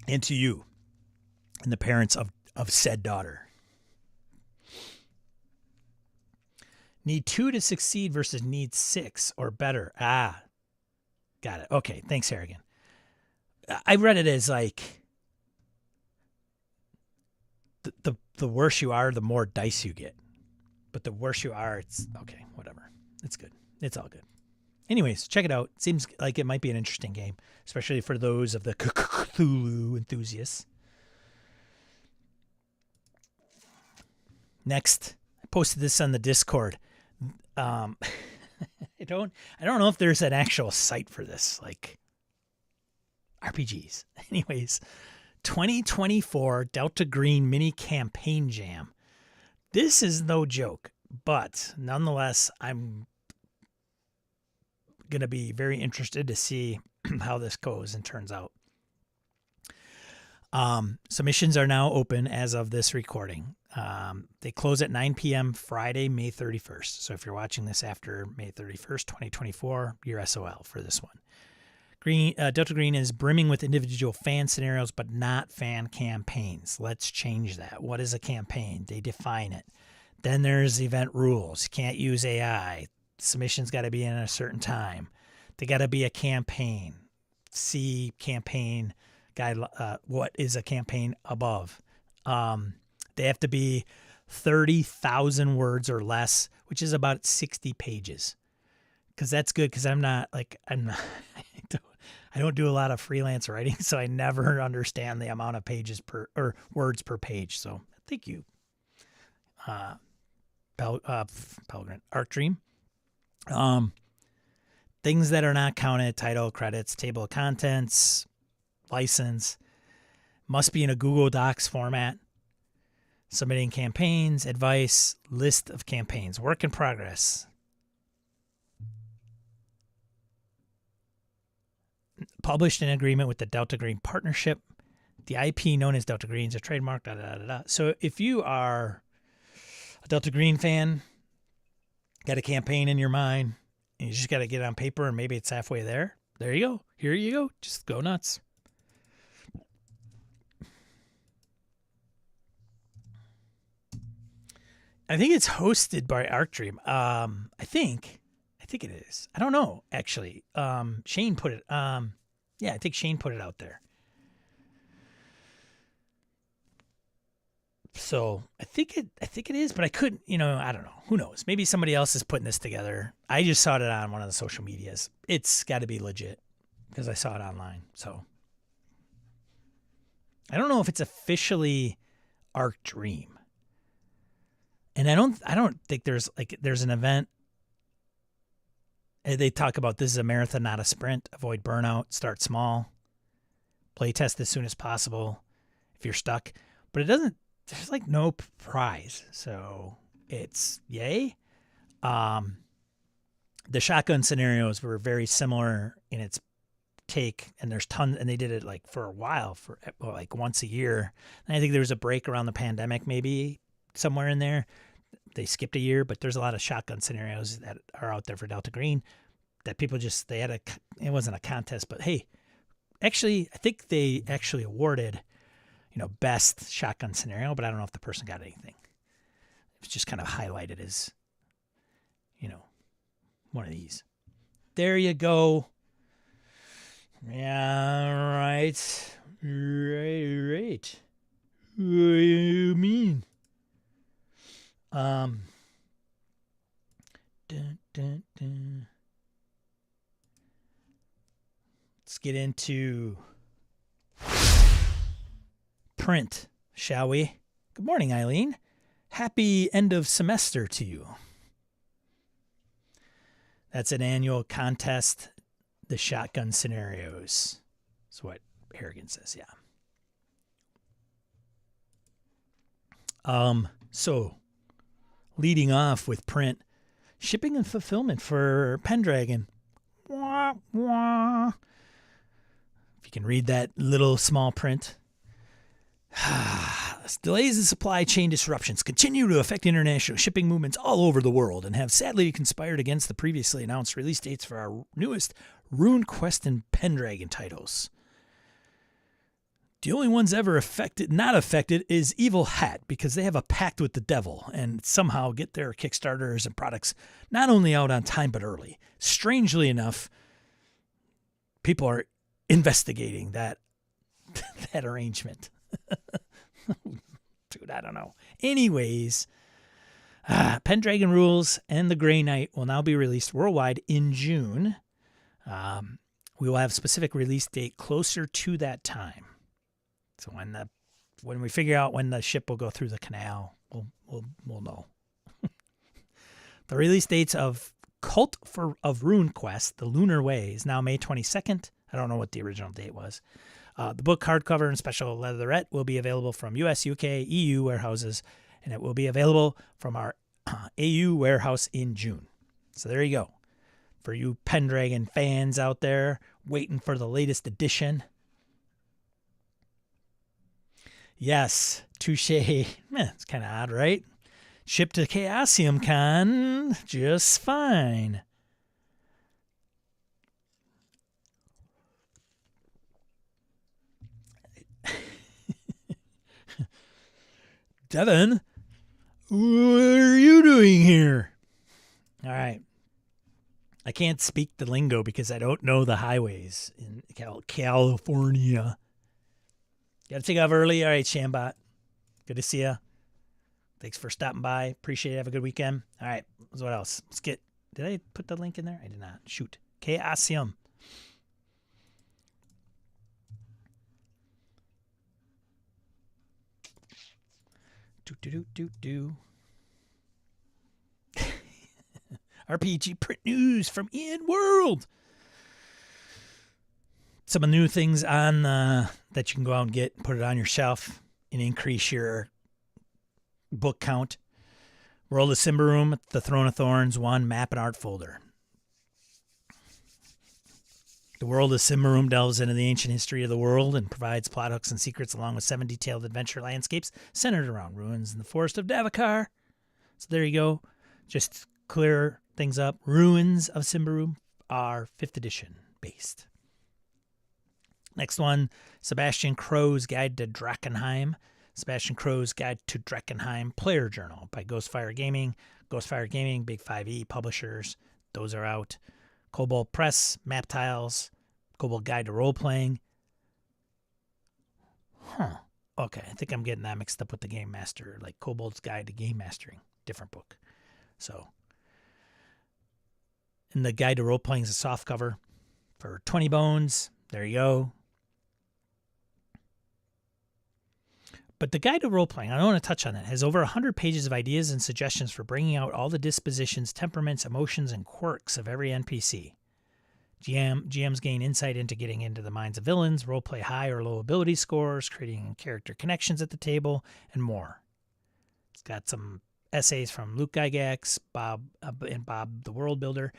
And to you and the parents of said daughter. Need 2 to succeed versus need 6 or better. Got it. Okay, thanks, Harrigan. I read it as like the worse you are, the more dice you get. But the worse you are, it's okay, whatever. It's good. It's all good. Anyways, check it out. Seems like it might be an interesting game, especially for those of the Cthulhu enthusiasts. Next, I posted this on the Discord. I don't know if there's an actual site for this, like RPGs. Anyways, 2024 Delta Green Mini Campaign Jam. This is no joke, but nonetheless, I'm going to be very interested to see how this goes and turns out. Submissions are now open as of this recording. They close at 9 p.m. Friday, May 31st. So if you're watching this after May 31st, 2024, you're SOL for this one. Delta Green is brimming with individual fan scenarios, but not fan campaigns. Let's change that. What is a campaign? They define it. Then there's event rules. You can't use AI. Submission's got to be in at a certain time. They got to be a campaign. See campaign guide. What is a campaign above? They have to be 30,000 words or less, which is about 60 pages. Because that's good. Because I don't do a lot of freelance writing, so I never understand the amount of pages or words per page. So thank you, Pelgrim. Arc Dream. Things that are not counted: title, credits, table of contents, license. Must be in a Google Docs format. Submitting campaigns, advice, list of campaigns, work in progress. Published in agreement with the Delta Green Partnership. The IP known as Delta Green is a trademark. So if you are a Delta Green fan, got a campaign in your mind, And you just got to get it on paper, and maybe it's halfway there. There you go. Here you go. Just go nuts. I think it's hosted by ArcDream. I think it is. I don't know, actually. Shane put it. Yeah, I think Shane put it out there. So I think it is, but I couldn't. I don't know. Who knows? Maybe somebody else is putting this together. I just saw it on one of the social medias. It's got to be legit because I saw it online. So I don't know if it's officially ArcDream. And I don't think there's an event. They talk about this is a marathon, not a sprint. Avoid burnout. Start small. Play test as soon as possible if you're stuck. But it doesn't. There's no prize, so it's yay. The shotgun scenarios were very similar in its take, and there's tons, and they did it for a while, for once a year. And I think there was a break around the pandemic, maybe somewhere in there. They skipped a year, but there's a lot of shotgun scenarios that are out there for Delta Green that people it wasn't a contest, but hey, actually, I think they actually awarded, best shotgun scenario, but I don't know if the person got anything. It's just kind of highlighted as, one of these. There you go. Yeah, right. Right. What do you mean? Dun, dun, dun. Let's get into print, shall we? Good morning, Eileen. Happy end of semester to you. That's an annual contest, the shotgun scenarios. That's what Harrigan says, yeah. So leading off with print, shipping and fulfillment for Pendragon. Wah, wah. If you can read that little small print. Delays and supply chain disruptions continue to affect international shipping movements all over the world and have sadly conspired against the previously announced release dates for our newest RuneQuest and Pendragon titles. The only ones ever not affected is Evil Hat, because they have a pact with the devil and somehow get their Kickstarters and products not only out on time but early. Strangely enough, people are investigating that arrangement. Dude, I don't know. Anyways, Pendragon Rules and the Grey Knight will now be released worldwide in June. We will have specific release date closer to that time. So when we figure out when the ship will go through the canal, we'll know. The release dates of Cult of RuneQuest, The Lunar Way, is now May 22nd. I don't know what the original date was. The book, hardcover, and special leatherette will be available from US, UK, EU warehouses, and it will be available from our AU warehouse in June. So there you go. For you Pendragon fans out there waiting for the latest edition. Yes, touche. It's kind of odd, right? Shipped to Chaosium Con just fine. Devin, what are you doing here? All right. I can't speak the lingo because I don't know the highways in California. Got to take off early. All right, Shambot. Good to see you. Thanks for stopping by. Appreciate it. Have a good weekend. All right. What else? Did I put the link in there? I did not. Shoot. Chaosium. Do. RPG print news from Ian World. Some of the new things on that you can go out and get, put it on your shelf, and increase your book count. World of Symbaroum, The Throne of Thorns, 1 map and art folder. The World of Symbaroum delves into the ancient history of the world and provides plot hooks and secrets along with 7 detailed adventure landscapes centered around ruins in the forest of Davakar. So there you go. Just clear things up. Ruins of Symbaroum are 5th edition based. Next one, Sebastian Crow's Guide to Drakkenheim. Sebastian Crow's Guide to Drakkenheim Player Journal by Ghostfire Gaming. Ghostfire Gaming, Big 5e publishers. Those are out. Cobalt Press, Map Tiles, Cobalt Guide to Role Playing. Okay, I think I'm getting that mixed up with the Game Master, like Cobalt's Guide to Game Mastering. Different book. So, and the Guide to Role Playing is a soft cover for 20 bones. There you go. But the Guide to Role Playing, I don't want to touch on that, has over 100 pages of ideas and suggestions for bringing out all the dispositions, temperaments, emotions, and quirks of every NPC. GMs gain insight into getting into the minds of villains, roleplay high or low ability scores, creating character connections at the table, and more. It's got some essays from Luke Gygax, Bob the World Builder.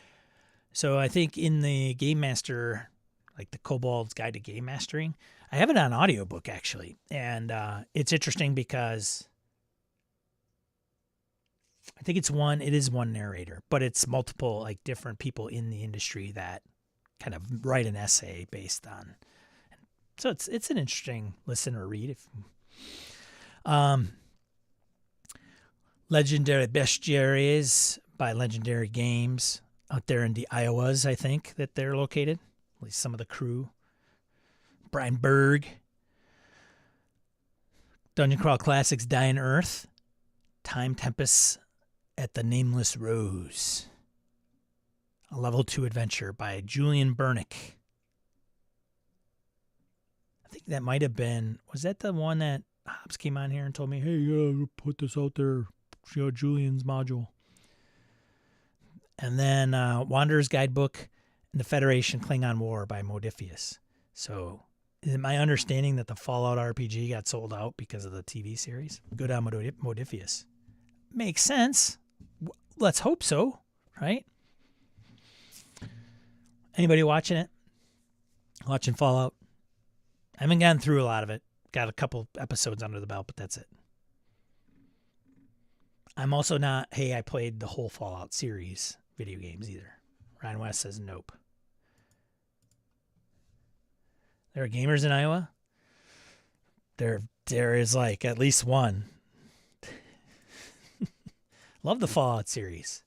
So I think in the Game Master, like the Cobalt's Guide to Game Mastering, I have it on audiobook actually, and it's interesting because I think it is one narrator, but it's multiple like different people in the industry that kind of write an essay based on. So it's an interesting listen or read. Legendary Bestiaries by Legendary Games out there in the Iowas, I think that they're located. At least some of the crew. Brian Berg. Dungeon Crawl Classics Dying Earth. Time Tempests at the Nameless Rose. A level 2 adventure by Julian Bernick. I think that might have been, was that the one that Hobbs came on here and told me, hey, put this out there, Julian's module. And then Wanderer's Guidebook and the Federation Klingon War by Modifius. So is it my understanding that the Fallout RPG got sold out because of the TV series? Good on Modifius. Makes sense. Let's hope so, right? Anybody watching it? Watching Fallout? I haven't gotten through a lot of it. Got a couple episodes under the belt, but that's it. I'm also not, hey, I played the whole Fallout series video games either. Ryan West says nope. There are gamers in Iowa. There is like at least one. Love the Fallout series.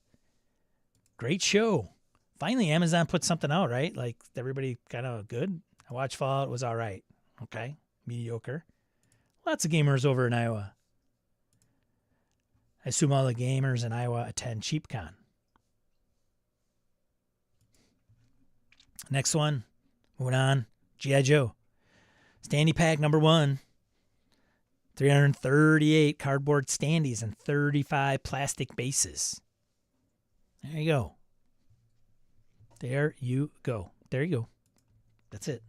Great show. Finally, Amazon put something out, right? Like everybody kind of good. I watched Fallout. It was all right. Okay. Mediocre. Lots of gamers over in Iowa. I assume all the gamers in Iowa attend CheapCon. Next one. Moving on. G.I. Joe. Standy Pack number 1. 338 cardboard standees and 35 plastic bases. There you go. There you go. There you go. That's it.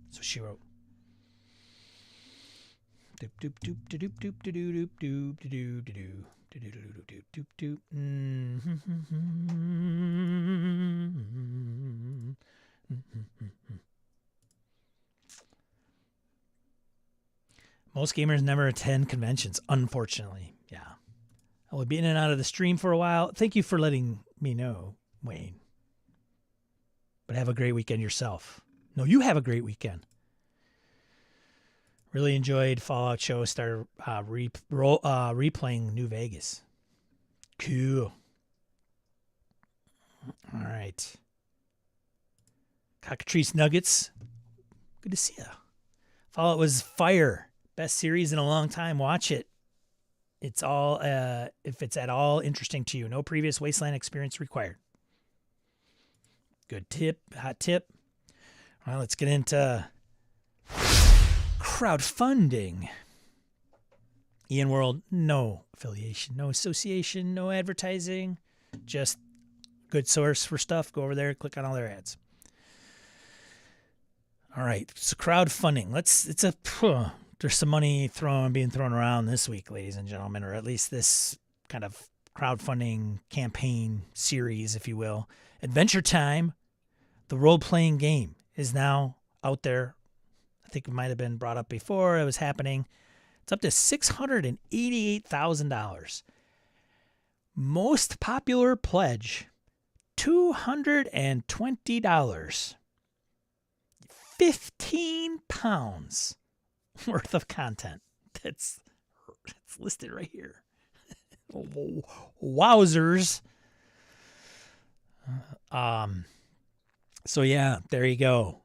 That's what she wrote. Doop doop doop doop doop doop doop doop doop doop doop doop. Most gamers never attend conventions, unfortunately. Yeah. I will be in and out of the stream for a while. Thank you for letting me know, Wayne. But have a great weekend yourself. No, you have a great weekend. Really enjoyed Fallout show. Started replaying New Vegas. Cool. All right. Cockatrice Nuggets. Good to see ya. Fallout was fire. Best series in a long time. Watch it. It's all, if it's at all interesting to you. No previous Wasteland experience required. Good tip. Hot tip. All right, let's get into crowdfunding. Ian World, no affiliation, no association, no advertising. Just good source for stuff. Go over there, click on all their ads. All right, so crowdfunding. There's some money being thrown around this week, ladies and gentlemen, or at least this kind of crowdfunding campaign series, if you will. Adventure Time, the role-playing game, is now out there. I think it might have been brought up before. It was happening. It's up to $688,000. Most popular pledge, $220. 15 pounds worth of content. It's listed right here. Wowzers. So yeah, there you go.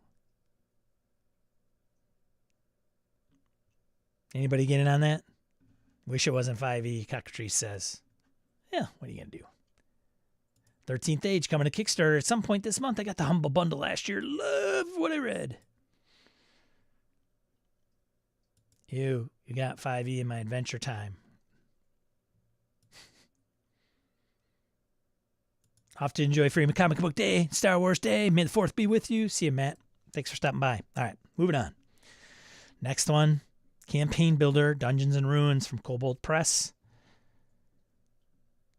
Anybody getting on that? Wish it wasn't 5e, Cockatrice says. Yeah, what are you going to do? 13th Age coming to Kickstarter at some point this month. I got the Humble Bundle last year. Love what I read. You got 5e in my adventure time. Off to enjoy Freedom Comic Book Day, Star Wars Day. May the 4th be with you. See you, Matt. Thanks for stopping by. All right, moving on. Next one, Campaign Builder, Dungeons and Ruins from Kobold Press.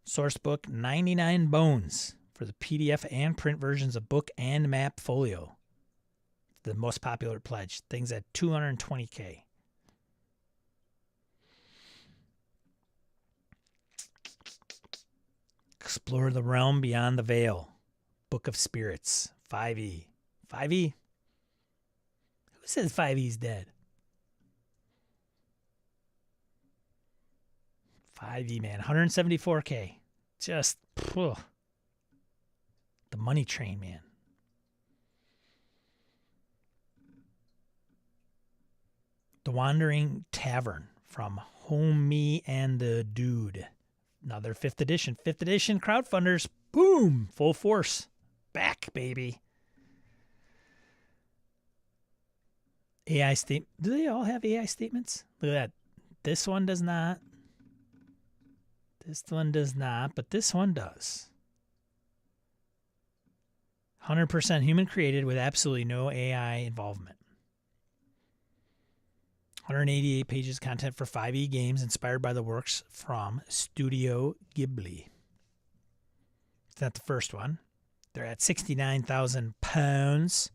Source book, 99 bones for the PDF and print versions of book and map folio. The most popular pledge. Things at $220K. Explore the Realm Beyond the Veil. Book of Spirits. 5e. 5e? Who says 5e's dead? 5e, man. 174K. Just, the money train, man. The Wandering Tavern from Homie and the Dude. Another 5th edition. 5th edition crowdfunders. Boom. Full force. Back, baby. AI statement. Do they all have AI statements? Look at that. This one does not. This one does not, but this one does. 100% human created with absolutely no AI involvement. 188 pages content for 5e games inspired by the works from Studio Ghibli. It's not the first one. They're at £69,000.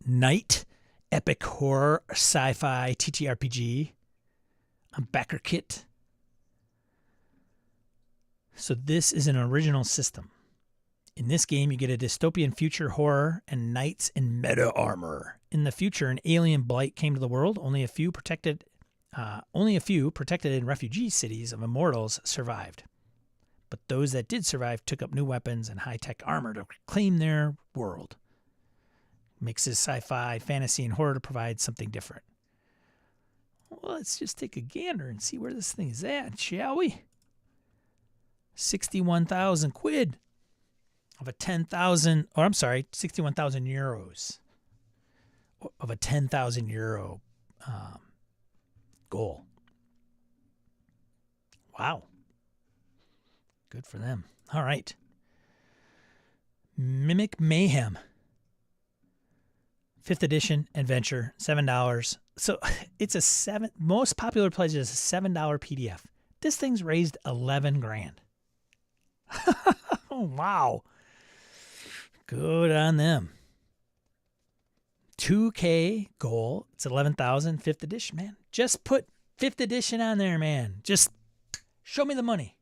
Night, epic horror, sci-fi, TTRPG. A backer kit. So this is an original system. In this game, you get a dystopian future horror and knights in meta armor. In the future, an alien blight came to the world. Only a few protected in refugee cities of immortals survived. But those that did survive took up new weapons and high-tech armor to claim their world. Mixes sci-fi, fantasy, and horror to provide something different. Well, let's just take a gander and see where this thing is at, shall we? 61,000 quid. Of a 10,000, or I'm sorry, 61,000 euros of a 10,000 euro goal. Wow. Good for them. All right. Mimic Mayhem. 5th edition adventure, $7. So it's most popular pledge is a $7 PDF. This thing's raised 11 grand. Oh, wow. Good on them. 2K goal. It's 11,000. 5th edition, man. Just put 5th edition on there, man. Just show me the money.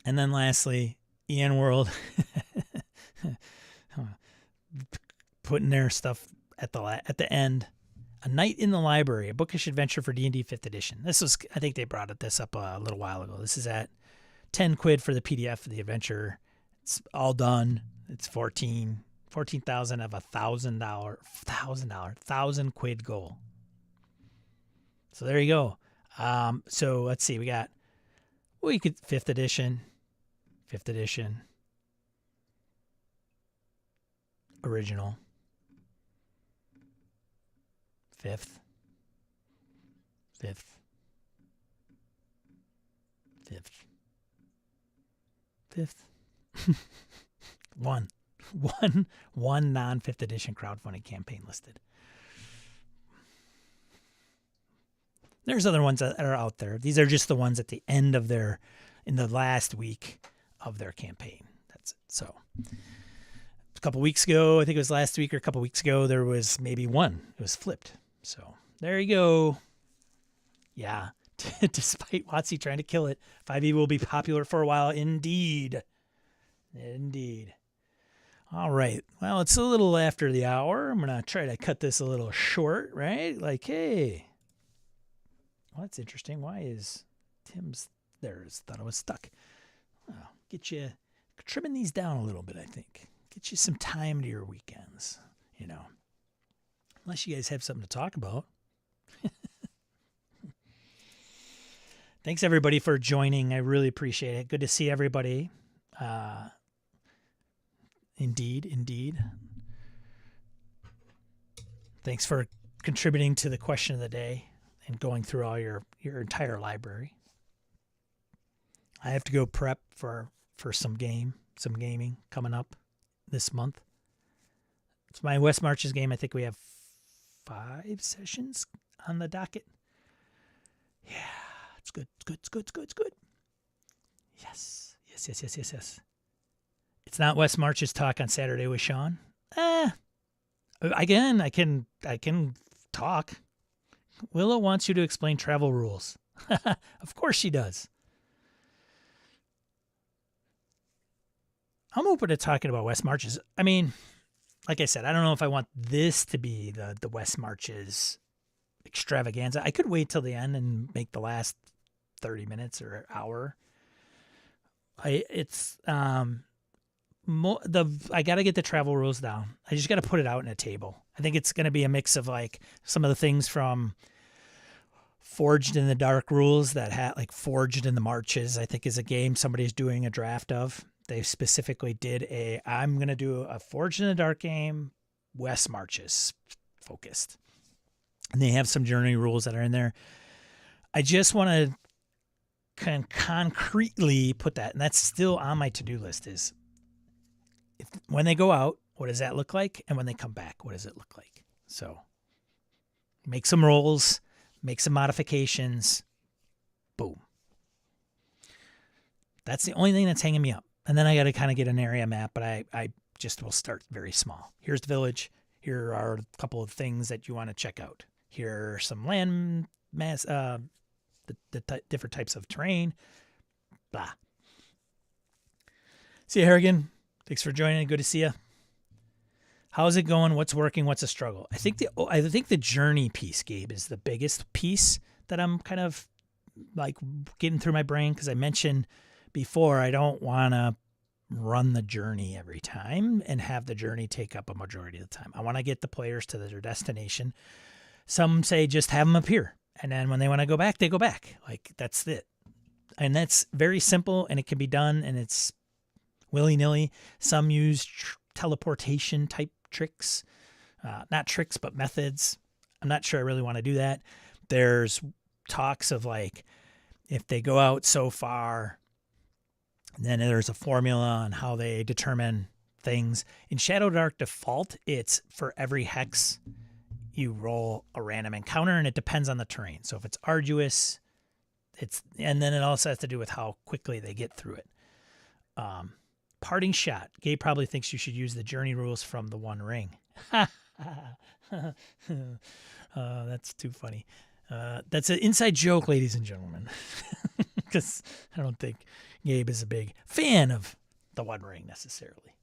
And then lastly, Ian World putting their stuff at the end. A Night in the Library, a bookish adventure for D&D 5th edition. This was, I think they brought this up a little while ago. This is at 10 quid for the PDF of the adventure. It's all done. It's 14,000 of $1,000 quid goal. So there you go. So let's see. We got, well, you could 5th edition, original, 5th. One non-5th edition crowdfunding campaign listed. There's other ones that are out there. These are just the ones at the end of in the last week of their campaign. That's it. So a couple weeks ago, I think it was last week or a couple weeks ago, there was maybe one. It was flipped. So there you go. Yeah. Despite WotC trying to kill it, 5e will be popular for a while. Indeed. Indeed. All right. Well, it's a little after the hour. I'm going to try to cut this a little short, right? Like, hey. Well, that's interesting. Why is Tim's there? Thought I was stuck. Well, get you trimming these down a little bit, I think. Get you some time to your weekends, you know. Unless you guys have something to talk about. Thanks, everybody, for joining. I really appreciate it. Good to see everybody. Indeed. Thanks for contributing to the question of the day and going through all your entire library. I have to go prep for some gaming coming up this month. It's my West Marches game. I think we have 5 sessions on the docket. Yeah. It's good. Yes. It's not West March's talk on Saturday with Sean. Again, I can talk. Willow wants you to explain travel rules. Of course she does. I'm open to talking about West Marches. I mean, like I said, I don't know if I want this to be the West Marches extravaganza. I could wait till the end and make the last 30 minutes or hour. I got to get the travel rules down. I just got to put it out in a table. I think it's going to be a mix of like some of the things from Forged in the Dark rules that had like Forged in the Marches, I think is a game somebody's doing a draft of. They specifically did I'm going to do a Forged in the Dark game, West Marches focused. And they have some journey rules that are in there. I just want to concretely put that, and that's still on my to-do list, is when they go out, what does that look like? And when they come back, what does it look like? So make some rolls, make some modifications, boom. That's the only thing that's hanging me up. And then I got to kind of get an area map, but I just will start very small. Here's the village. Here are a couple of things that you want to check out. Here are some land mass, the different types of terrain, blah. See you, Harrigan. Thanks for joining. Good to see you. How's it going? What's working? What's a struggle? I think the journey piece, Gabe, is the biggest piece that I'm kind of like getting through my brain, because I mentioned before I don't want to run the journey every time and have the journey take up a majority of the time. I want to get the players to their destination. Some say just have them appear, and then when they want to go back, they go back. Like, that's it. And that's very simple, and it can be done, and it's willy-nilly. Some use teleportation type tricks. Not tricks, but methods. I'm not sure I really want to do that. There's talks of like, if they go out so far, then there's a formula on how they determine things. In Shadowdark default, it's for every hex, you roll a random encounter, and it depends on the terrain. So if it's arduous, and then it also has to do with how quickly they get through it. Parting shot. Gabe probably thinks you should use the journey rules from the One Ring. That's too funny. That's an inside joke, ladies and gentlemen, because I don't think Gabe is a big fan of the One Ring necessarily.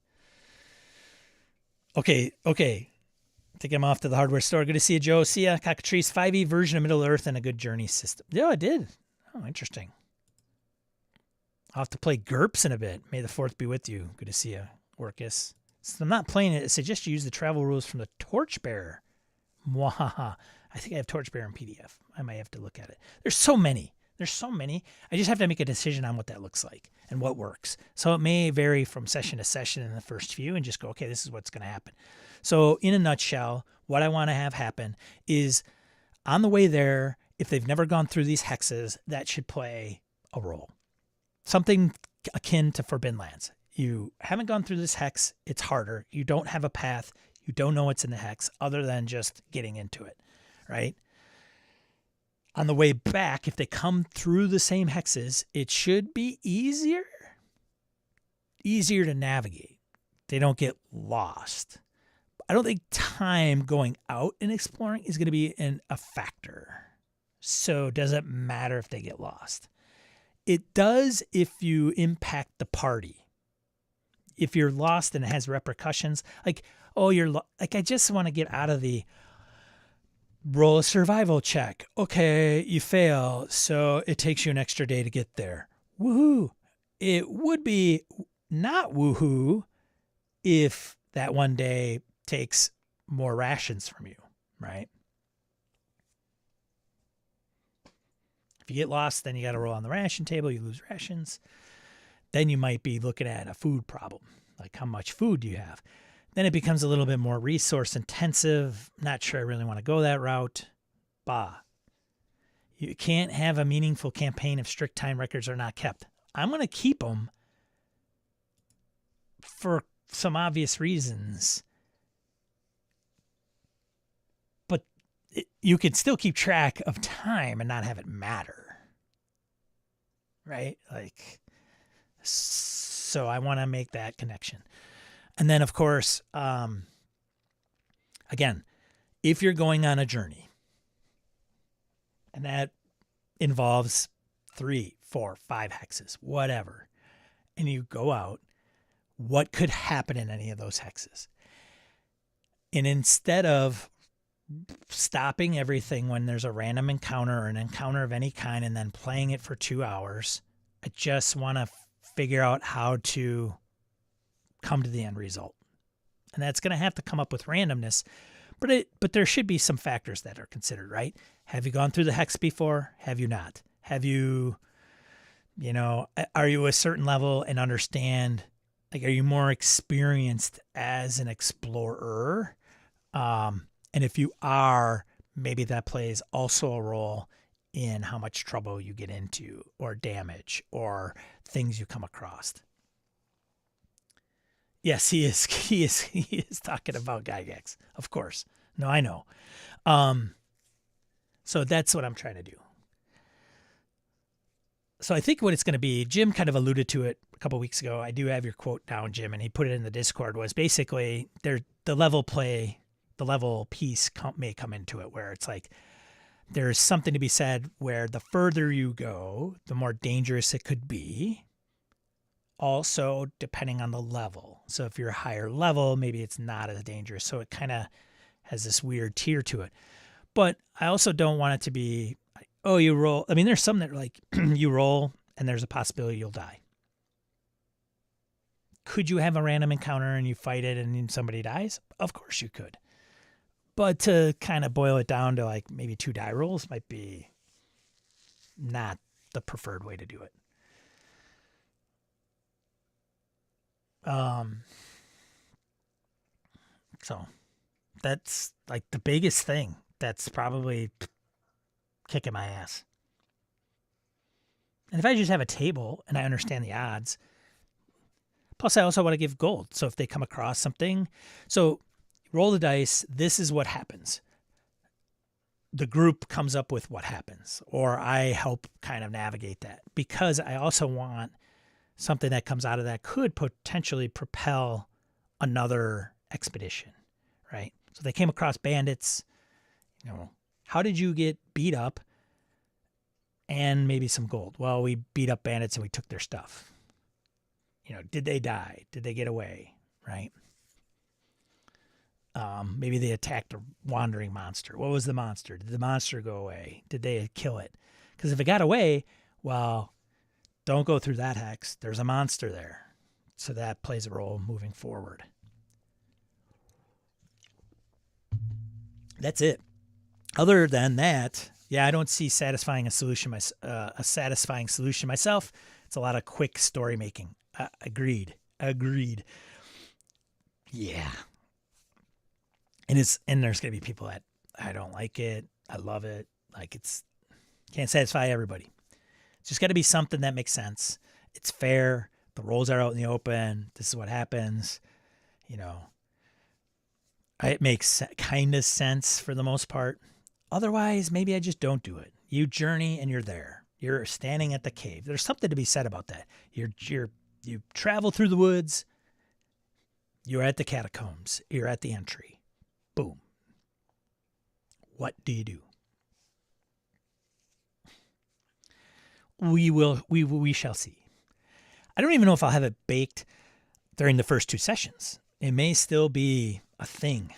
Okay. Take him off to the hardware store. Good to see you, Joe. See ya. Cockatrice, 5e version of Middle Earth and a good journey system. Yeah, I did. Oh, interesting. I'll have to play GURPS in a bit. May the 4th be with you. Good to see you, Orcus. Since I'm not playing it, I suggest you use the travel rules from the Torchbearer. Mwahaha. I think I have Torchbearer in PDF. I might have to look at it. There's so many. I just have to make a decision on what that looks like and what works. So it may vary from session to session in the first few, and just go, okay, this is what's going to happen. So in a nutshell, what I want to have happen is on the way there, if they've never gone through these hexes, that should play a role. Something akin to Forbidden Lands. You haven't gone through this hex. It's harder. You don't have a path. You don't know what's in the hex other than just getting into it, right? On the way back, if they come through the same hexes, it should be easier to navigate. They don't get lost. I don't think time going out and exploring is going to be a factor. So does it matter if they get lost? It does if you impact the party. If you're lost and it has repercussions, like, oh, like, I just want to get out of the roll a survival check. Okay, you fail, so it takes you an extra day to get there. Woohoo. It would be not woohoo if that one day takes more rations from you, right? If you get lost, then you got to roll on the ration table, you lose rations. Then you might be looking at a food problem, like how much food do you have? Then it becomes a little bit more resource intensive. Not sure I really want to go that route. You can't have a meaningful campaign if strict time records are not kept. I'm going to keep them for some obvious reasons. But you could still keep track of time and not have it matter. Right? Like, so I want to make that connection. And then, of course, again, if you're going on a journey, and that involves 3, 4, 5 hexes, whatever, and you go out, what could happen in any of those hexes? And instead of stopping everything when there's a random encounter or an encounter of any kind and then playing it for 2 hours, I just want to figure out how to come to the end result. And that's going to have to come up with randomness, but there should be some factors that are considered, right? Have you gone through the hex before? Have you not? Have you, are you a certain level and understand, like, are you more experienced as an explorer? And if you are, maybe that plays also a role in how much trouble you get into or damage or things you come across. Yes, he is talking about Gygax, of course. No, I know. So that's what I'm trying to do. So I think what it's going to be, Jim kind of alluded to it a couple weeks ago. I do have your quote down, Jim, and he put it in the Discord, was basically the level piece may come into it, where it's like there's something to be said where the further you go, the more dangerous it could be. Also, depending on the level. So if you're a higher level, maybe it's not as dangerous. So it kind of has this weird tier to it. But I also don't want it to be, oh, you roll. I mean, there's some that are like, you roll and there's a possibility you'll die. Could you have a random encounter and you fight it and somebody dies? Of course you could. But to kind of boil it down to like maybe 2 die rolls might be not the preferred way to do it. So that's like the biggest thing that's probably kicking my ass. And if I just have a table and I understand the odds, plus I also want to give gold. So if they come across something, so roll the dice, this is what happens. The group comes up with what happens, or I help kind of navigate that, because I also want something that comes out of that could potentially propel another expedition, right? So they came across bandits, how did you get beat up and maybe some gold? Well, we beat up bandits and we took their stuff. Did they die? Did they get away, right? Maybe they attacked a wandering monster. What was the monster? Did the monster go away? Did they kill it? Because if it got away, well, don't go through that hex. There's a monster there. So that plays a role moving forward. That's it. Other than that, I don't see a satisfying solution myself. It's a lot of quick story making. Agreed. Yeah. And there's going to be people that I don't like it. I love it. Like, can't satisfy everybody. It's just got to be something that makes sense. It's fair. The rolls are out in the open. This is what happens. It makes kind of sense for the most part. Otherwise, maybe I just don't do it. You journey and you're there. You're standing at the cave. There's something to be said about that. You travel through the woods. You're at the catacombs. You're at the entry. Boom. What do you do? we shall see. I don't even know if I'll have it baked during the first 2 sessions. It may still be a thing.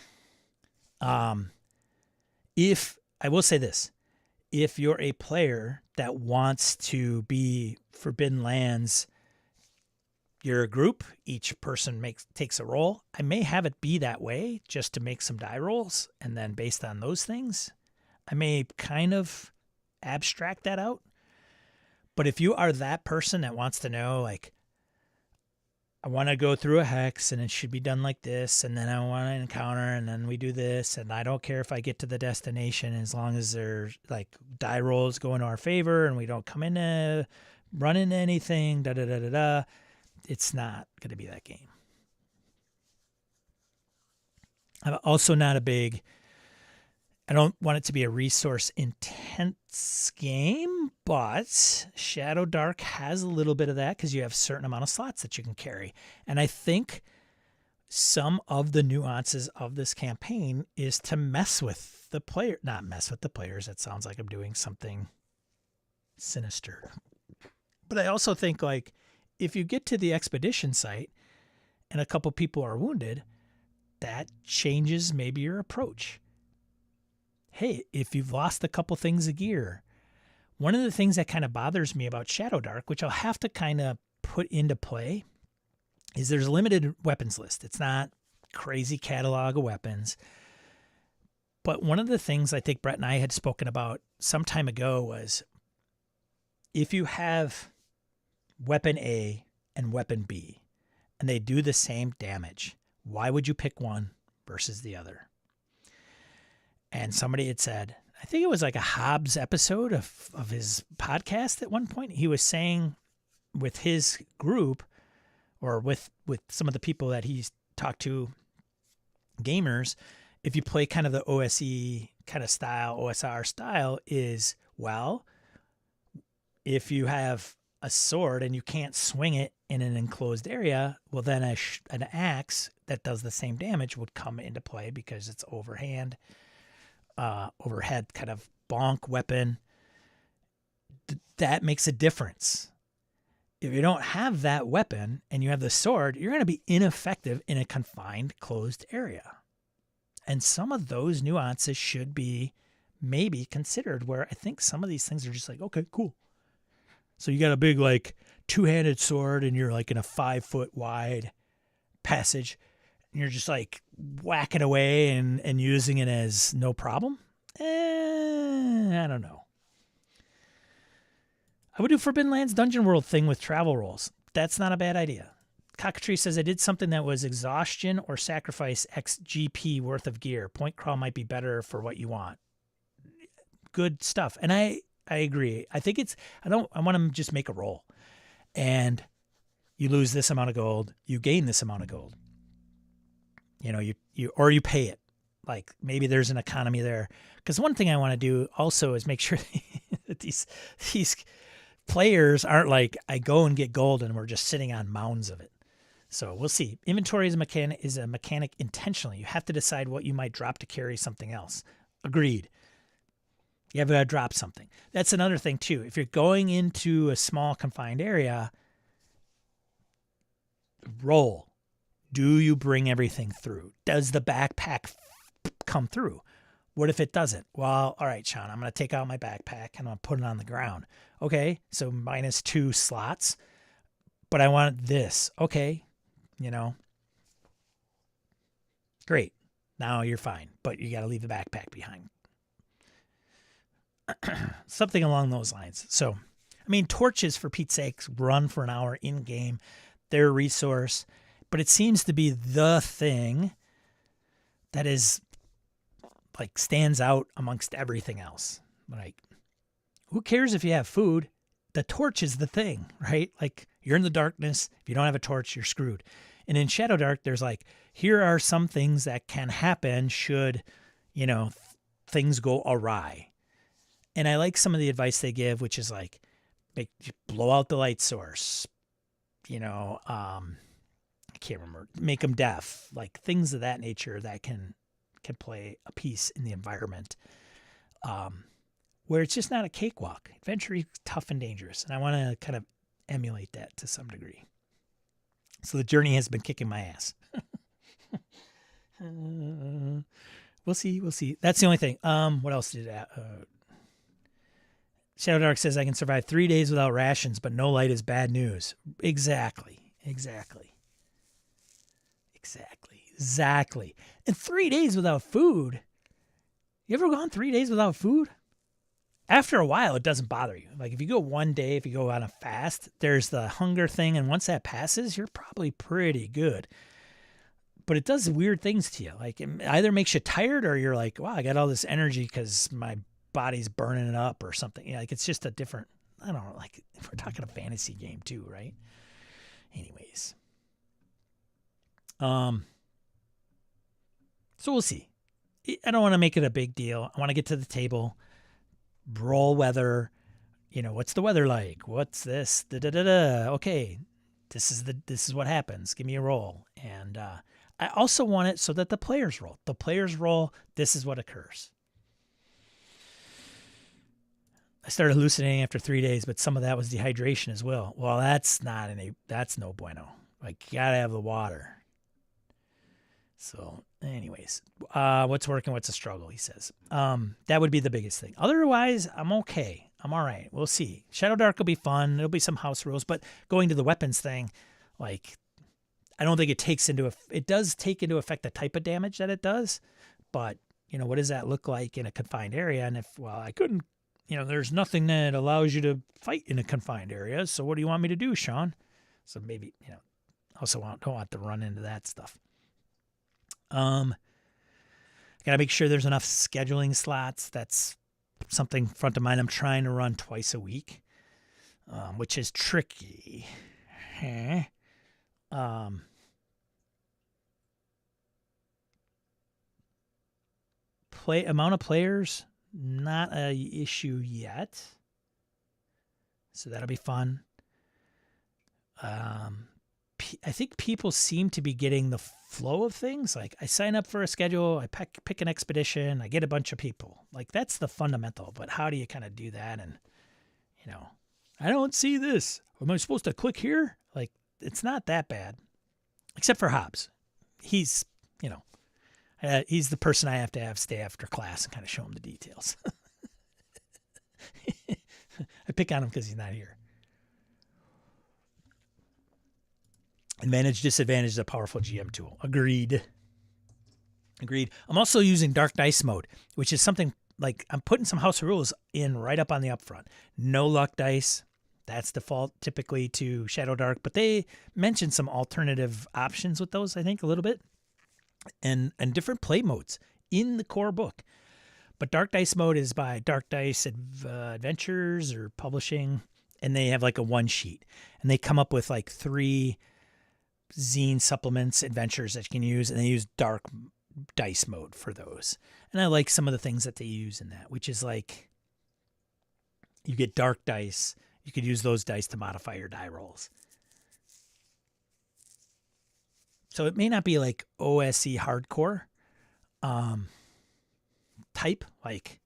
If I will say this, if you're a player that wants to be Forbidden Lands, you're a group, each person takes a roll. I may have it be that way just to make some die rolls, and then based on those things, I may kind of abstract that out. But if you are that person that wants to know, like, I want to go through a hex and it should be done like this, and then I want to encounter, and then we do this, and I don't care if I get to the destination as long as there's like die rolls go in our favor and we don't come in run into anything, da-da-da-da-da. It's not going to be that game. I'm also not I don't want it to be a resource intense game, but Shadowdark has a little bit of that because you have a certain amount of slots that you can carry. And I think some of the nuances of this campaign is to mess with the player, not mess with the players. That sounds like I'm doing something sinister. But I also think, like, if you get to the expedition site and a couple people are wounded, that changes maybe your approach. Hey, if you've lost a couple things of gear, one of the things that kind of bothers me about Shadowdark, which I'll have to kind of put into play, is there's a limited weapons list. It's not crazy catalog of weapons. But one of the things I think Brett and I had spoken about some time ago was if you have weapon A and weapon B and they do the same damage, why would you pick one versus the other? And somebody had said, I think it was like a Hobbs episode of his podcast at one point, he was saying with his group or with some of the people that he's talked to, gamers, if you play kind of the OSE kind of style, OSR style is, well, if you have a sword and you can't swing it in an enclosed area, well, then an axe that does the same damage would come into play because it's overhead kind of bonk weapon. That makes a difference. If you don't have that weapon and you have the sword, you're going to be ineffective in a confined, closed area. And some of those nuances should be maybe considered, where I think some of these things are just like, okay, cool. So you got a big, like, 2-handed sword and you're like in a 5-foot wide passage and you're just like whacking away and using it as no problem. I don't know. I would do Forbidden Lands Dungeon World thing with travel rolls. That's not a bad idea. Cockatree says I did something that was exhaustion or sacrifice X GP worth of gear. Point crawl might be better for what you want. Good stuff. And I agree. I think I want to just make a roll. And you lose this amount of gold, you gain this amount of gold. You know, you pay it. Like maybe there's an economy there. Because one thing I want to do also is make sure that these players aren't like, I go and get gold and we're just sitting on mounds of it. So we'll see. Inventory is a mechanic intentionally. You have to decide what you might drop to carry something else. Agreed. You have to drop something. That's another thing too. If you're going into a small confined area, roll. Do you bring everything through? Does the backpack come through? What if it doesn't? Well, all right, Sean, I'm going to take out my backpack and I'm going to put it on the ground. Okay, so -2 slots, but I want this. Okay, you know, great. Now you're fine, but you got to leave the backpack behind. Something along those lines. So, I mean, torches, for Pete's sake, run for an hour in-game. They're a resource, but it seems to be the thing that is, like, stands out amongst everything else. Like, who cares if you have food? The torch is the thing, right? Like, you're in the darkness. If you don't have a torch, you're screwed. And in Shadowdark, there's like, here are some things that can happen should, you know, things go awry. And I like some of the advice they give, which is like, blow out the light source, you know, I can't remember, make them deaf, like things of that nature that can play a piece in the environment. where it's just not a cakewalk. Adventure is tough and dangerous, and I want to kind of emulate that to some degree. So the journey has been kicking my ass. We'll see. That's the only thing. What else did Shadowdark says I can survive 3 days without rations, but no light is bad news. Exactly. And 3 days without food. You ever gone 3 days without food? After a while, it doesn't bother you. Like if you go 1 day, if you go on a fast, there's the hunger thing. And once that passes, you're probably pretty good. But it does weird things to you. Like it either makes you tired or you're like, wow, I got all this energy because my body's burning it up or something. Like it's just a different, I don't know, like if we're talking a fantasy game too, right? Anyways. So we'll see. I don't want to make it a big deal. I want to get to the table, roll weather. What's the weather like? What's this? Okay, this is what happens. Give me a roll. And I also want it so that the players roll. The players roll. This is what occurs. I started hallucinating after 3 days, but some of that was dehydration as well. Well, that's no bueno. Like you gotta have the water. So, anyways, what's working? What's a struggle? He says. That would be the biggest thing. Otherwise, I'm okay. I'm all right. We'll see. Shadowdark will be fun. There'll be some house rules, but going to the weapons thing, like, I don't think it does take into effect the type of damage that it does, but what does that look like in a confined area? And I couldn't, there's nothing that allows you to fight in a confined area. So what do you want me to do, Sean? So maybe, also don't want to run into that stuff. Gotta make sure there's enough scheduling slots. That's something front of mind. I'm trying to run twice a week, which is tricky. Amount of players, not a issue yet. So that'll be fun. I think people seem to be getting the flow of things. Like I sign up for a schedule, I pick an expedition, I get a bunch of people. Like that's the fundamental, but how do you kind of do that? And, I don't see this. Am I supposed to click here? Like it's not that bad, except for Hobbs. He's, he's the person I have to stay after class and kind of show him the details. I pick on him because he's not here. Advantage, disadvantage is a powerful GM tool. Agreed. I'm also using Dark Dice mode, which is something like I'm putting some house rules in right up on the upfront. No luck dice. That's default typically to Shadowdark, but they mentioned some alternative options with those, I think, a little bit. And different play modes in the core book. But Dark Dice mode is by Dark Dice Adventures or Publishing, and they have like a one sheet. And they come up with like 3 zine supplements, adventures that you can use, and they use Dark Dice mode for those. And I like some of the things that they use in that, which is like you get dark dice. You could use those dice to modify your die rolls. So it may not be like OSE hardcore type, like,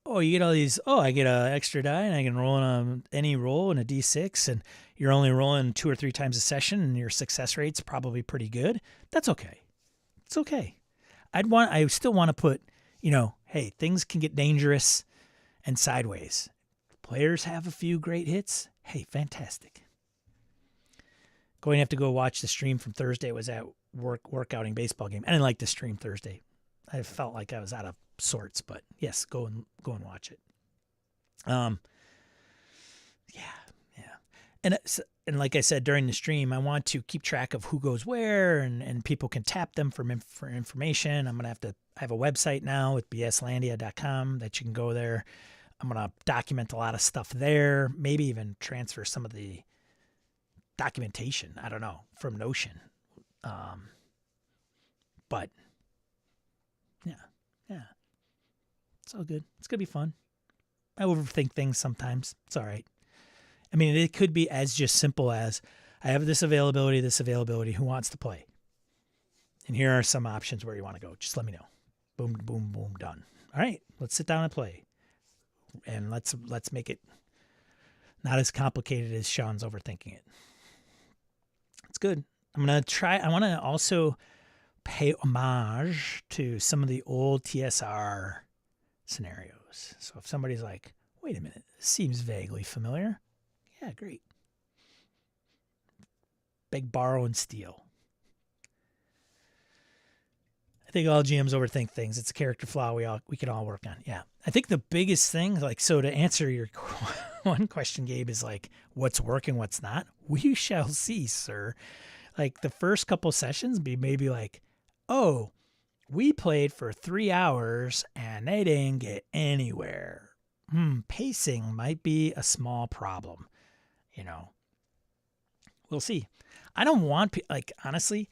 oh, you get all these, I get an extra die and I can roll on any roll in a D6 and you're only rolling 2 or 3 times a session and your success rate's probably pretty good. That's okay. It's okay. I still want to put, hey, things can get dangerous and sideways. Players have a few great hits. Hey, fantastic. Going to have to go watch the stream from Thursday. It was at workouting baseball game. I didn't like the stream Thursday. I felt like I was out of sorts, but yes, go and watch it. Yeah. And like I said during the stream, I want to keep track of who goes where, and people can tap them for information. I have a website now with Beaslandia.com that you can go there. I'm going to document a lot of stuff there, maybe even transfer some of the documentation, I don't know, from Notion. But yeah, it's all good. It's going to be fun. I overthink things sometimes. It's all right. I mean, it could be as just simple as I have this availability, who wants to play? And here are some options where you want to go. Just let me know. Boom, boom, boom, done. All right, let's sit down and play. and let's make it not as complicated as Sean's overthinking it. It's good. I want to also pay homage to some of the old TSR scenarios. So if somebody's like, wait a minute, this seems vaguely familiar. Yeah, great. Beg, borrow, and steal. I think all GMs overthink things. It's a character flaw we can all work on. Yeah. I think the biggest thing, like, so to answer your one question, Gabe, is like, what's working, what's not? We shall see, sir. Like the first couple sessions be maybe like, oh, we played for 3 hours and they didn't get anywhere. Pacing might be a small problem. We'll see. I don't want, like, honestly,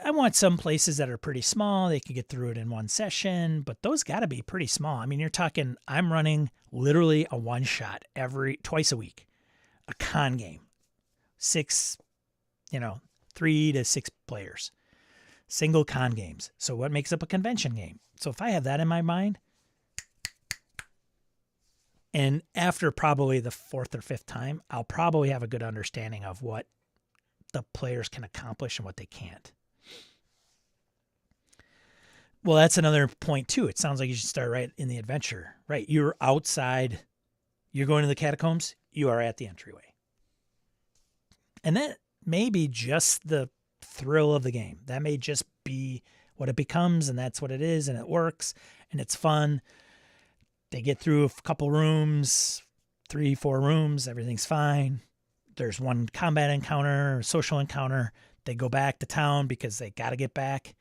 I want some places that are pretty small. They can get through it in one session, but those got to be pretty small. I mean, you're talking, I'm running literally a one shot twice a week, a con game, 3 to 6 players, single con games. So what makes up a convention game? So if I have that in my mind, and after probably the 4th or 5th time, I'll probably have a good understanding of what the players can accomplish and what they can't. Well, that's another point too. It sounds like you should start right in the adventure, right? You're outside, you're going to the catacombs, you are at the entryway. And that may be just the thrill of the game. That may just be what it becomes, and that's what it is, and it works, and it's fun. They get through a couple rooms, 3, 4 rooms, everything's fine. There's one combat encounter, social encounter. They go back to town because they got to get back.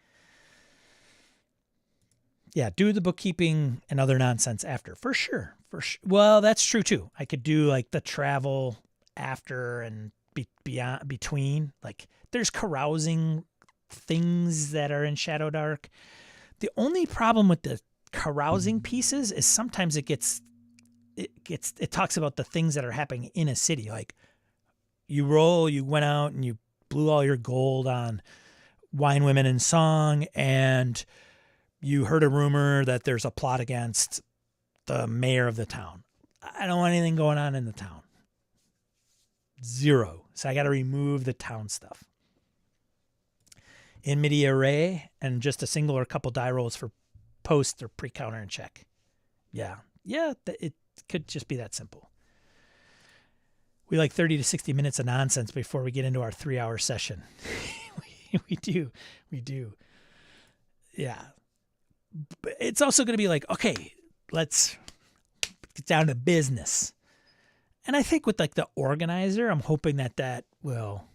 Yeah, do the bookkeeping and other nonsense after, for sure. Well, that's true too. I could do like the travel after and between. Like there's carousing things that are in Shadowdark. The only problem with the carousing pieces is sometimes it talks about the things that are happening in a city. Like you went out and you blew all your gold on wine, women, and song, and you heard a rumor that there's a plot against the mayor of the town. I don't want anything going on in the town. 0. So I got to remove the town stuff. In media res, and just a single or a couple die rolls for post or pre-counter and check. Yeah, it could just be that simple. We like 30 to 60 minutes of nonsense before we get into our 3-hour session. we do. Yeah. But it's also going to be like, okay, let's get down to business. And I think with like the organizer, I'm hoping that will,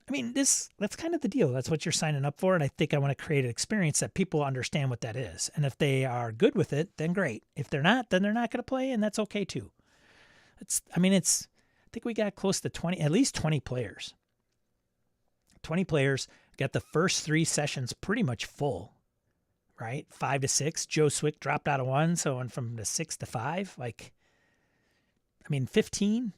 I mean, that's kind of the deal. That's what you're signing up for. And I think I want to create an experience that people understand what that is. And if they are good with it, then great. If they're not, then they're not going to play, and that's okay too. I think we got close to at least 20 players. 20 players, got the first 3 sessions pretty much full, right? 5 to 6. Joe Swick dropped out of 1, so went from the 6 to 5. 15.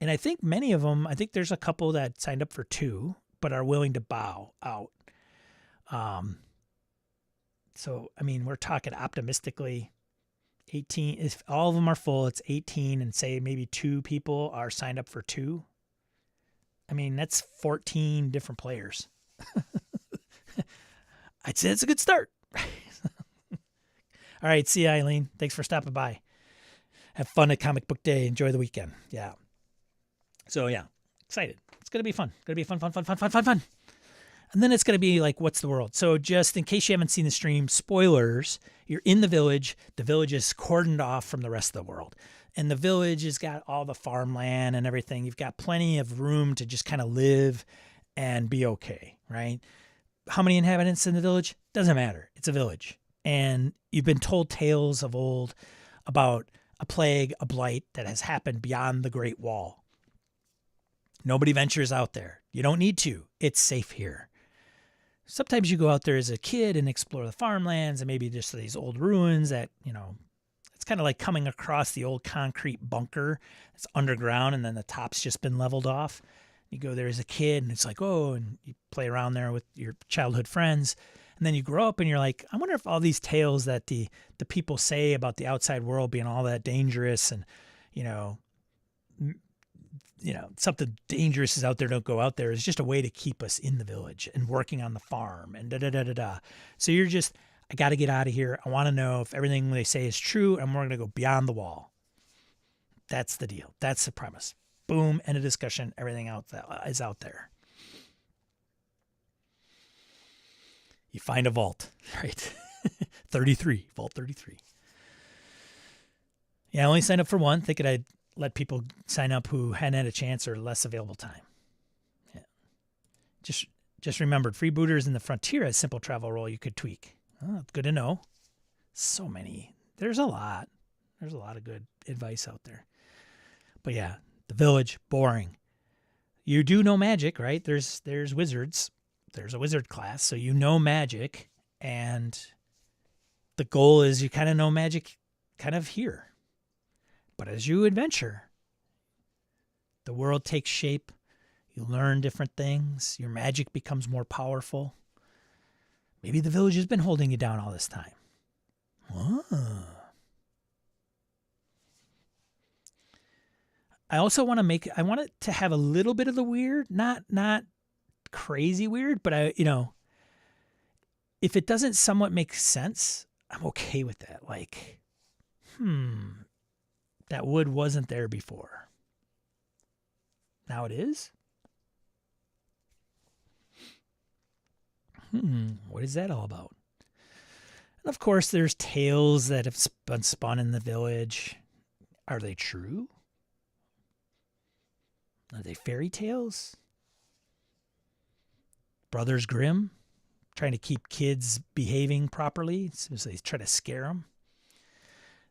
And I think many of them, I think there's a couple that signed up for 2, but are willing to bow out. So, we're talking optimistically 18. If all of them are full, it's 18, and say maybe 2 people are signed up for 2. That's 14 different players. I'd say it's a good start. All right. See you, Eileen. Thanks for stopping by. Have fun at Comic Book Day. Enjoy the weekend. Yeah. So, yeah, excited. It's going to be fun. It's going to be fun. And then it's going to be like, what's the world? So just in case you haven't seen the stream, spoilers, you're in the village. The village is cordoned off from the rest of the world. And the village has got all the farmland and everything. You've got plenty of room to just kind of live and be okay, right? How many inhabitants in the village? Doesn't matter. It's a village. And you've been told tales of old about a plague, a blight that has happened beyond the Great Wall. Nobody ventures out there. You don't need to. It's safe here. Sometimes you go out there as a kid and explore the farmlands and maybe just these old ruins that, it's kind of like coming across the old concrete bunker that's underground and then the top's just been leveled off. You go there as a kid and it's like, oh, and you play around there with your childhood friends. And then you grow up and you're like, I wonder if all these tales that the people say about the outside world being all that dangerous and, you know, something dangerous is out there, don't go out there, is just a way to keep us in the village and working on the farm and da-da-da-da-da. So you're just, I got to get out of here. I want to know if everything they say is true, and we're going to go beyond the wall. That's the deal. That's the premise. Boom, end of discussion. Everything is out there. You find a vault, right? 33, Vault 33. Yeah, I only signed up for one, thinking I'd let people sign up who hadn't had a chance or less available time. Yeah. Just remembered, Freebooters in the Frontier has simple travel role you could tweak. Oh, good to know. So many. There's a lot. There's a lot of good advice out there. But yeah, the village, boring. You do know magic, right? There's wizards. There's a wizard class, so you know magic. And the goal is you kind of know magic kind of here. But as you adventure, the world takes shape. You learn different things. Your magic becomes more powerful. Maybe the village has been holding you down all this time. Oh. I also want it to have a little bit of the weird, not crazy weird, but if it doesn't somewhat make sense, I'm okay with that. Like, that wood wasn't there before. Now it is? What is that all about? And of course, there's tales that have been spun in the village. Are they true? Are they fairy tales? Brothers Grimm trying to keep kids behaving properly, so they try to scare them.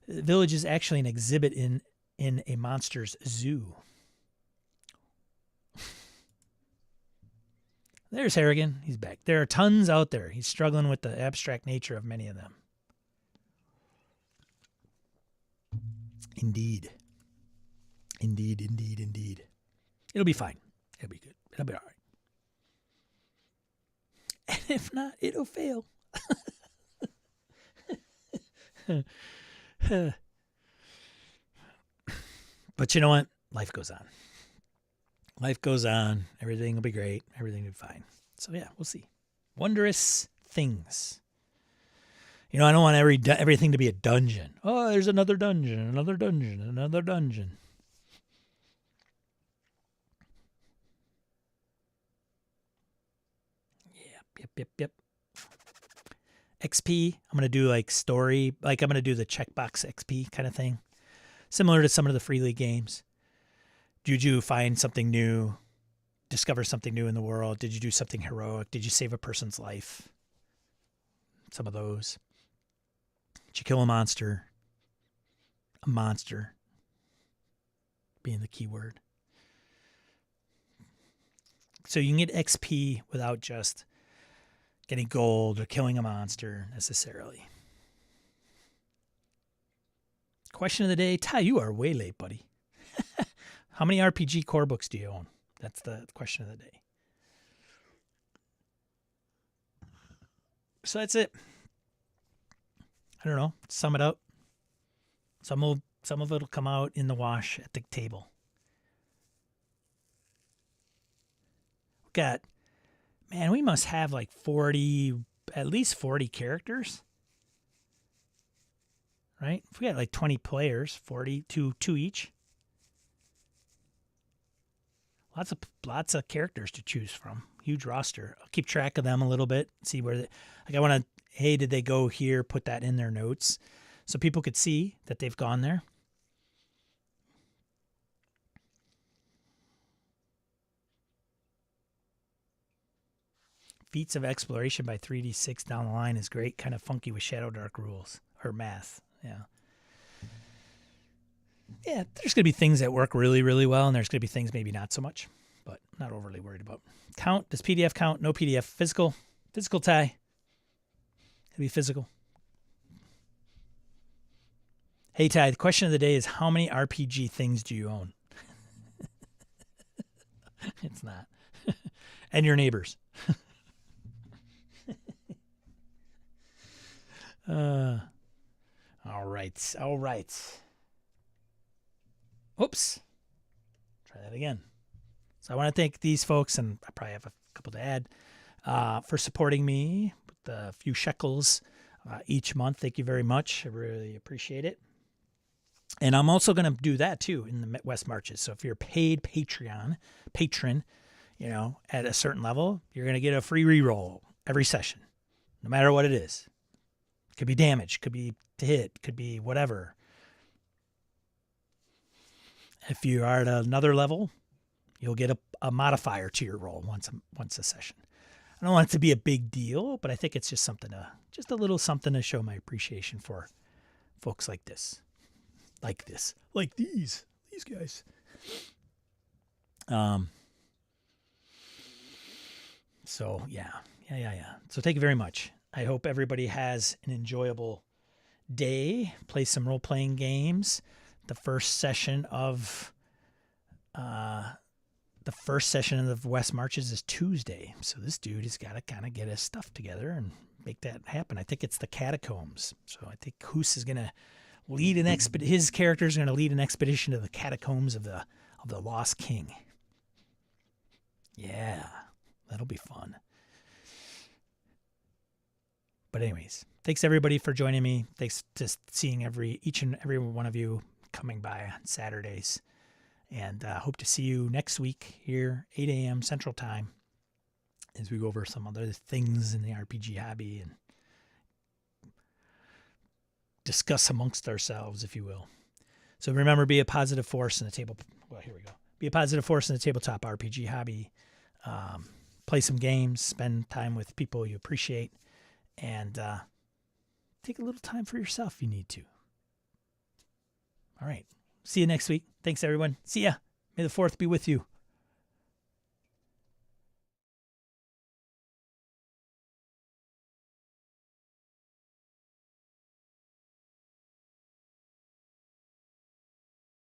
The village is actually an exhibit in a monster's zoo. There's Harrigan. He's back. There are tons out there. He's struggling with the abstract nature of many of them. Indeed. Indeed. It'll be fine. It'll be good. It'll be all right. And if not, it'll fail. But you know what? Life goes on. Life goes on. Everything will be great. Everything will be fine. So yeah, we'll see. Wondrous things. You know, I don't want everything to be a dungeon. Oh, there's another dungeon, another dungeon, another dungeon. Yep. XP, I'm going to do like story, like I'm going to do the checkbox XP kind of thing. Similar to some of the Free League games. Did you find something new? Discover something new in the world? Did you do something heroic? Did you save a person's life? Some of those. Did you kill a monster? A monster being the key word. So you can get XP without just getting gold or killing a monster necessarily. Question of the day. Ty, you are way late, buddy. How many RPG core books do you own? That's the question of the day. So that's it. I don't know. Sum it up. Some of it will come out in the wash at the table. We must have like at least 40 characters. Right? If we got like 20 players, 40, two each. Lots of characters to choose from. Huge roster. I'll keep track of them a little bit. See where did they go here? Put that in their notes so people could see that they've gone there. Feats of exploration by 3d6 down the line is great. Kind of funky with Shadowdark rules or math. Yeah. Yeah, there's going to be things that work really, really well, and there's going to be things maybe not so much, but not overly worried about. Count. Does PDF count? No PDF. Physical. Physical tie. It'll be physical. Hey, Ty, the question of the day is how many RPG things do you own? It's not. And your neighbors. All right. All right. Oops. Try that again. So I want to thank these folks, and I probably have a couple to add, for supporting me with a few shekels each month. Thank you very much. I really appreciate it. And I'm also going to do that too in the West Marches. So if you're a paid patron, at a certain level, you're going to get a free reroll every session, no matter what it is. It could be damage, could be to hit, could be whatever. If you are at another level, you'll get a modifier to your roll once a session. I don't want it to be a big deal, but I think it's just a little something to show my appreciation for folks like this. Like these guys. So yeah. So thank you very much. I hope everybody has an enjoyable day. Play some role-playing games. The first session of the West Marches is Tuesday. So this dude has got to kind of get his stuff together and make that happen. I think it's the Catacombs. So I think Hoos is going to lead his character is going to lead an expedition to the catacombs of the Lost King. Yeah, that'll be fun. But anyways, thanks everybody for joining me. Thanks to seeing each and every one of you coming by on Saturdays. And hope to see you next week here, 8 a.m. Central Time, as we go over some other things in the RPG hobby and discuss amongst ourselves, if you will. So remember, be a positive force in the table. Well, here we go. Be a positive force in the tabletop RPG hobby. Play some games, spend time with people you appreciate, and take a little time for yourself if you need to. All right. See you next week. Thanks, everyone. See ya. May the 4th be with you.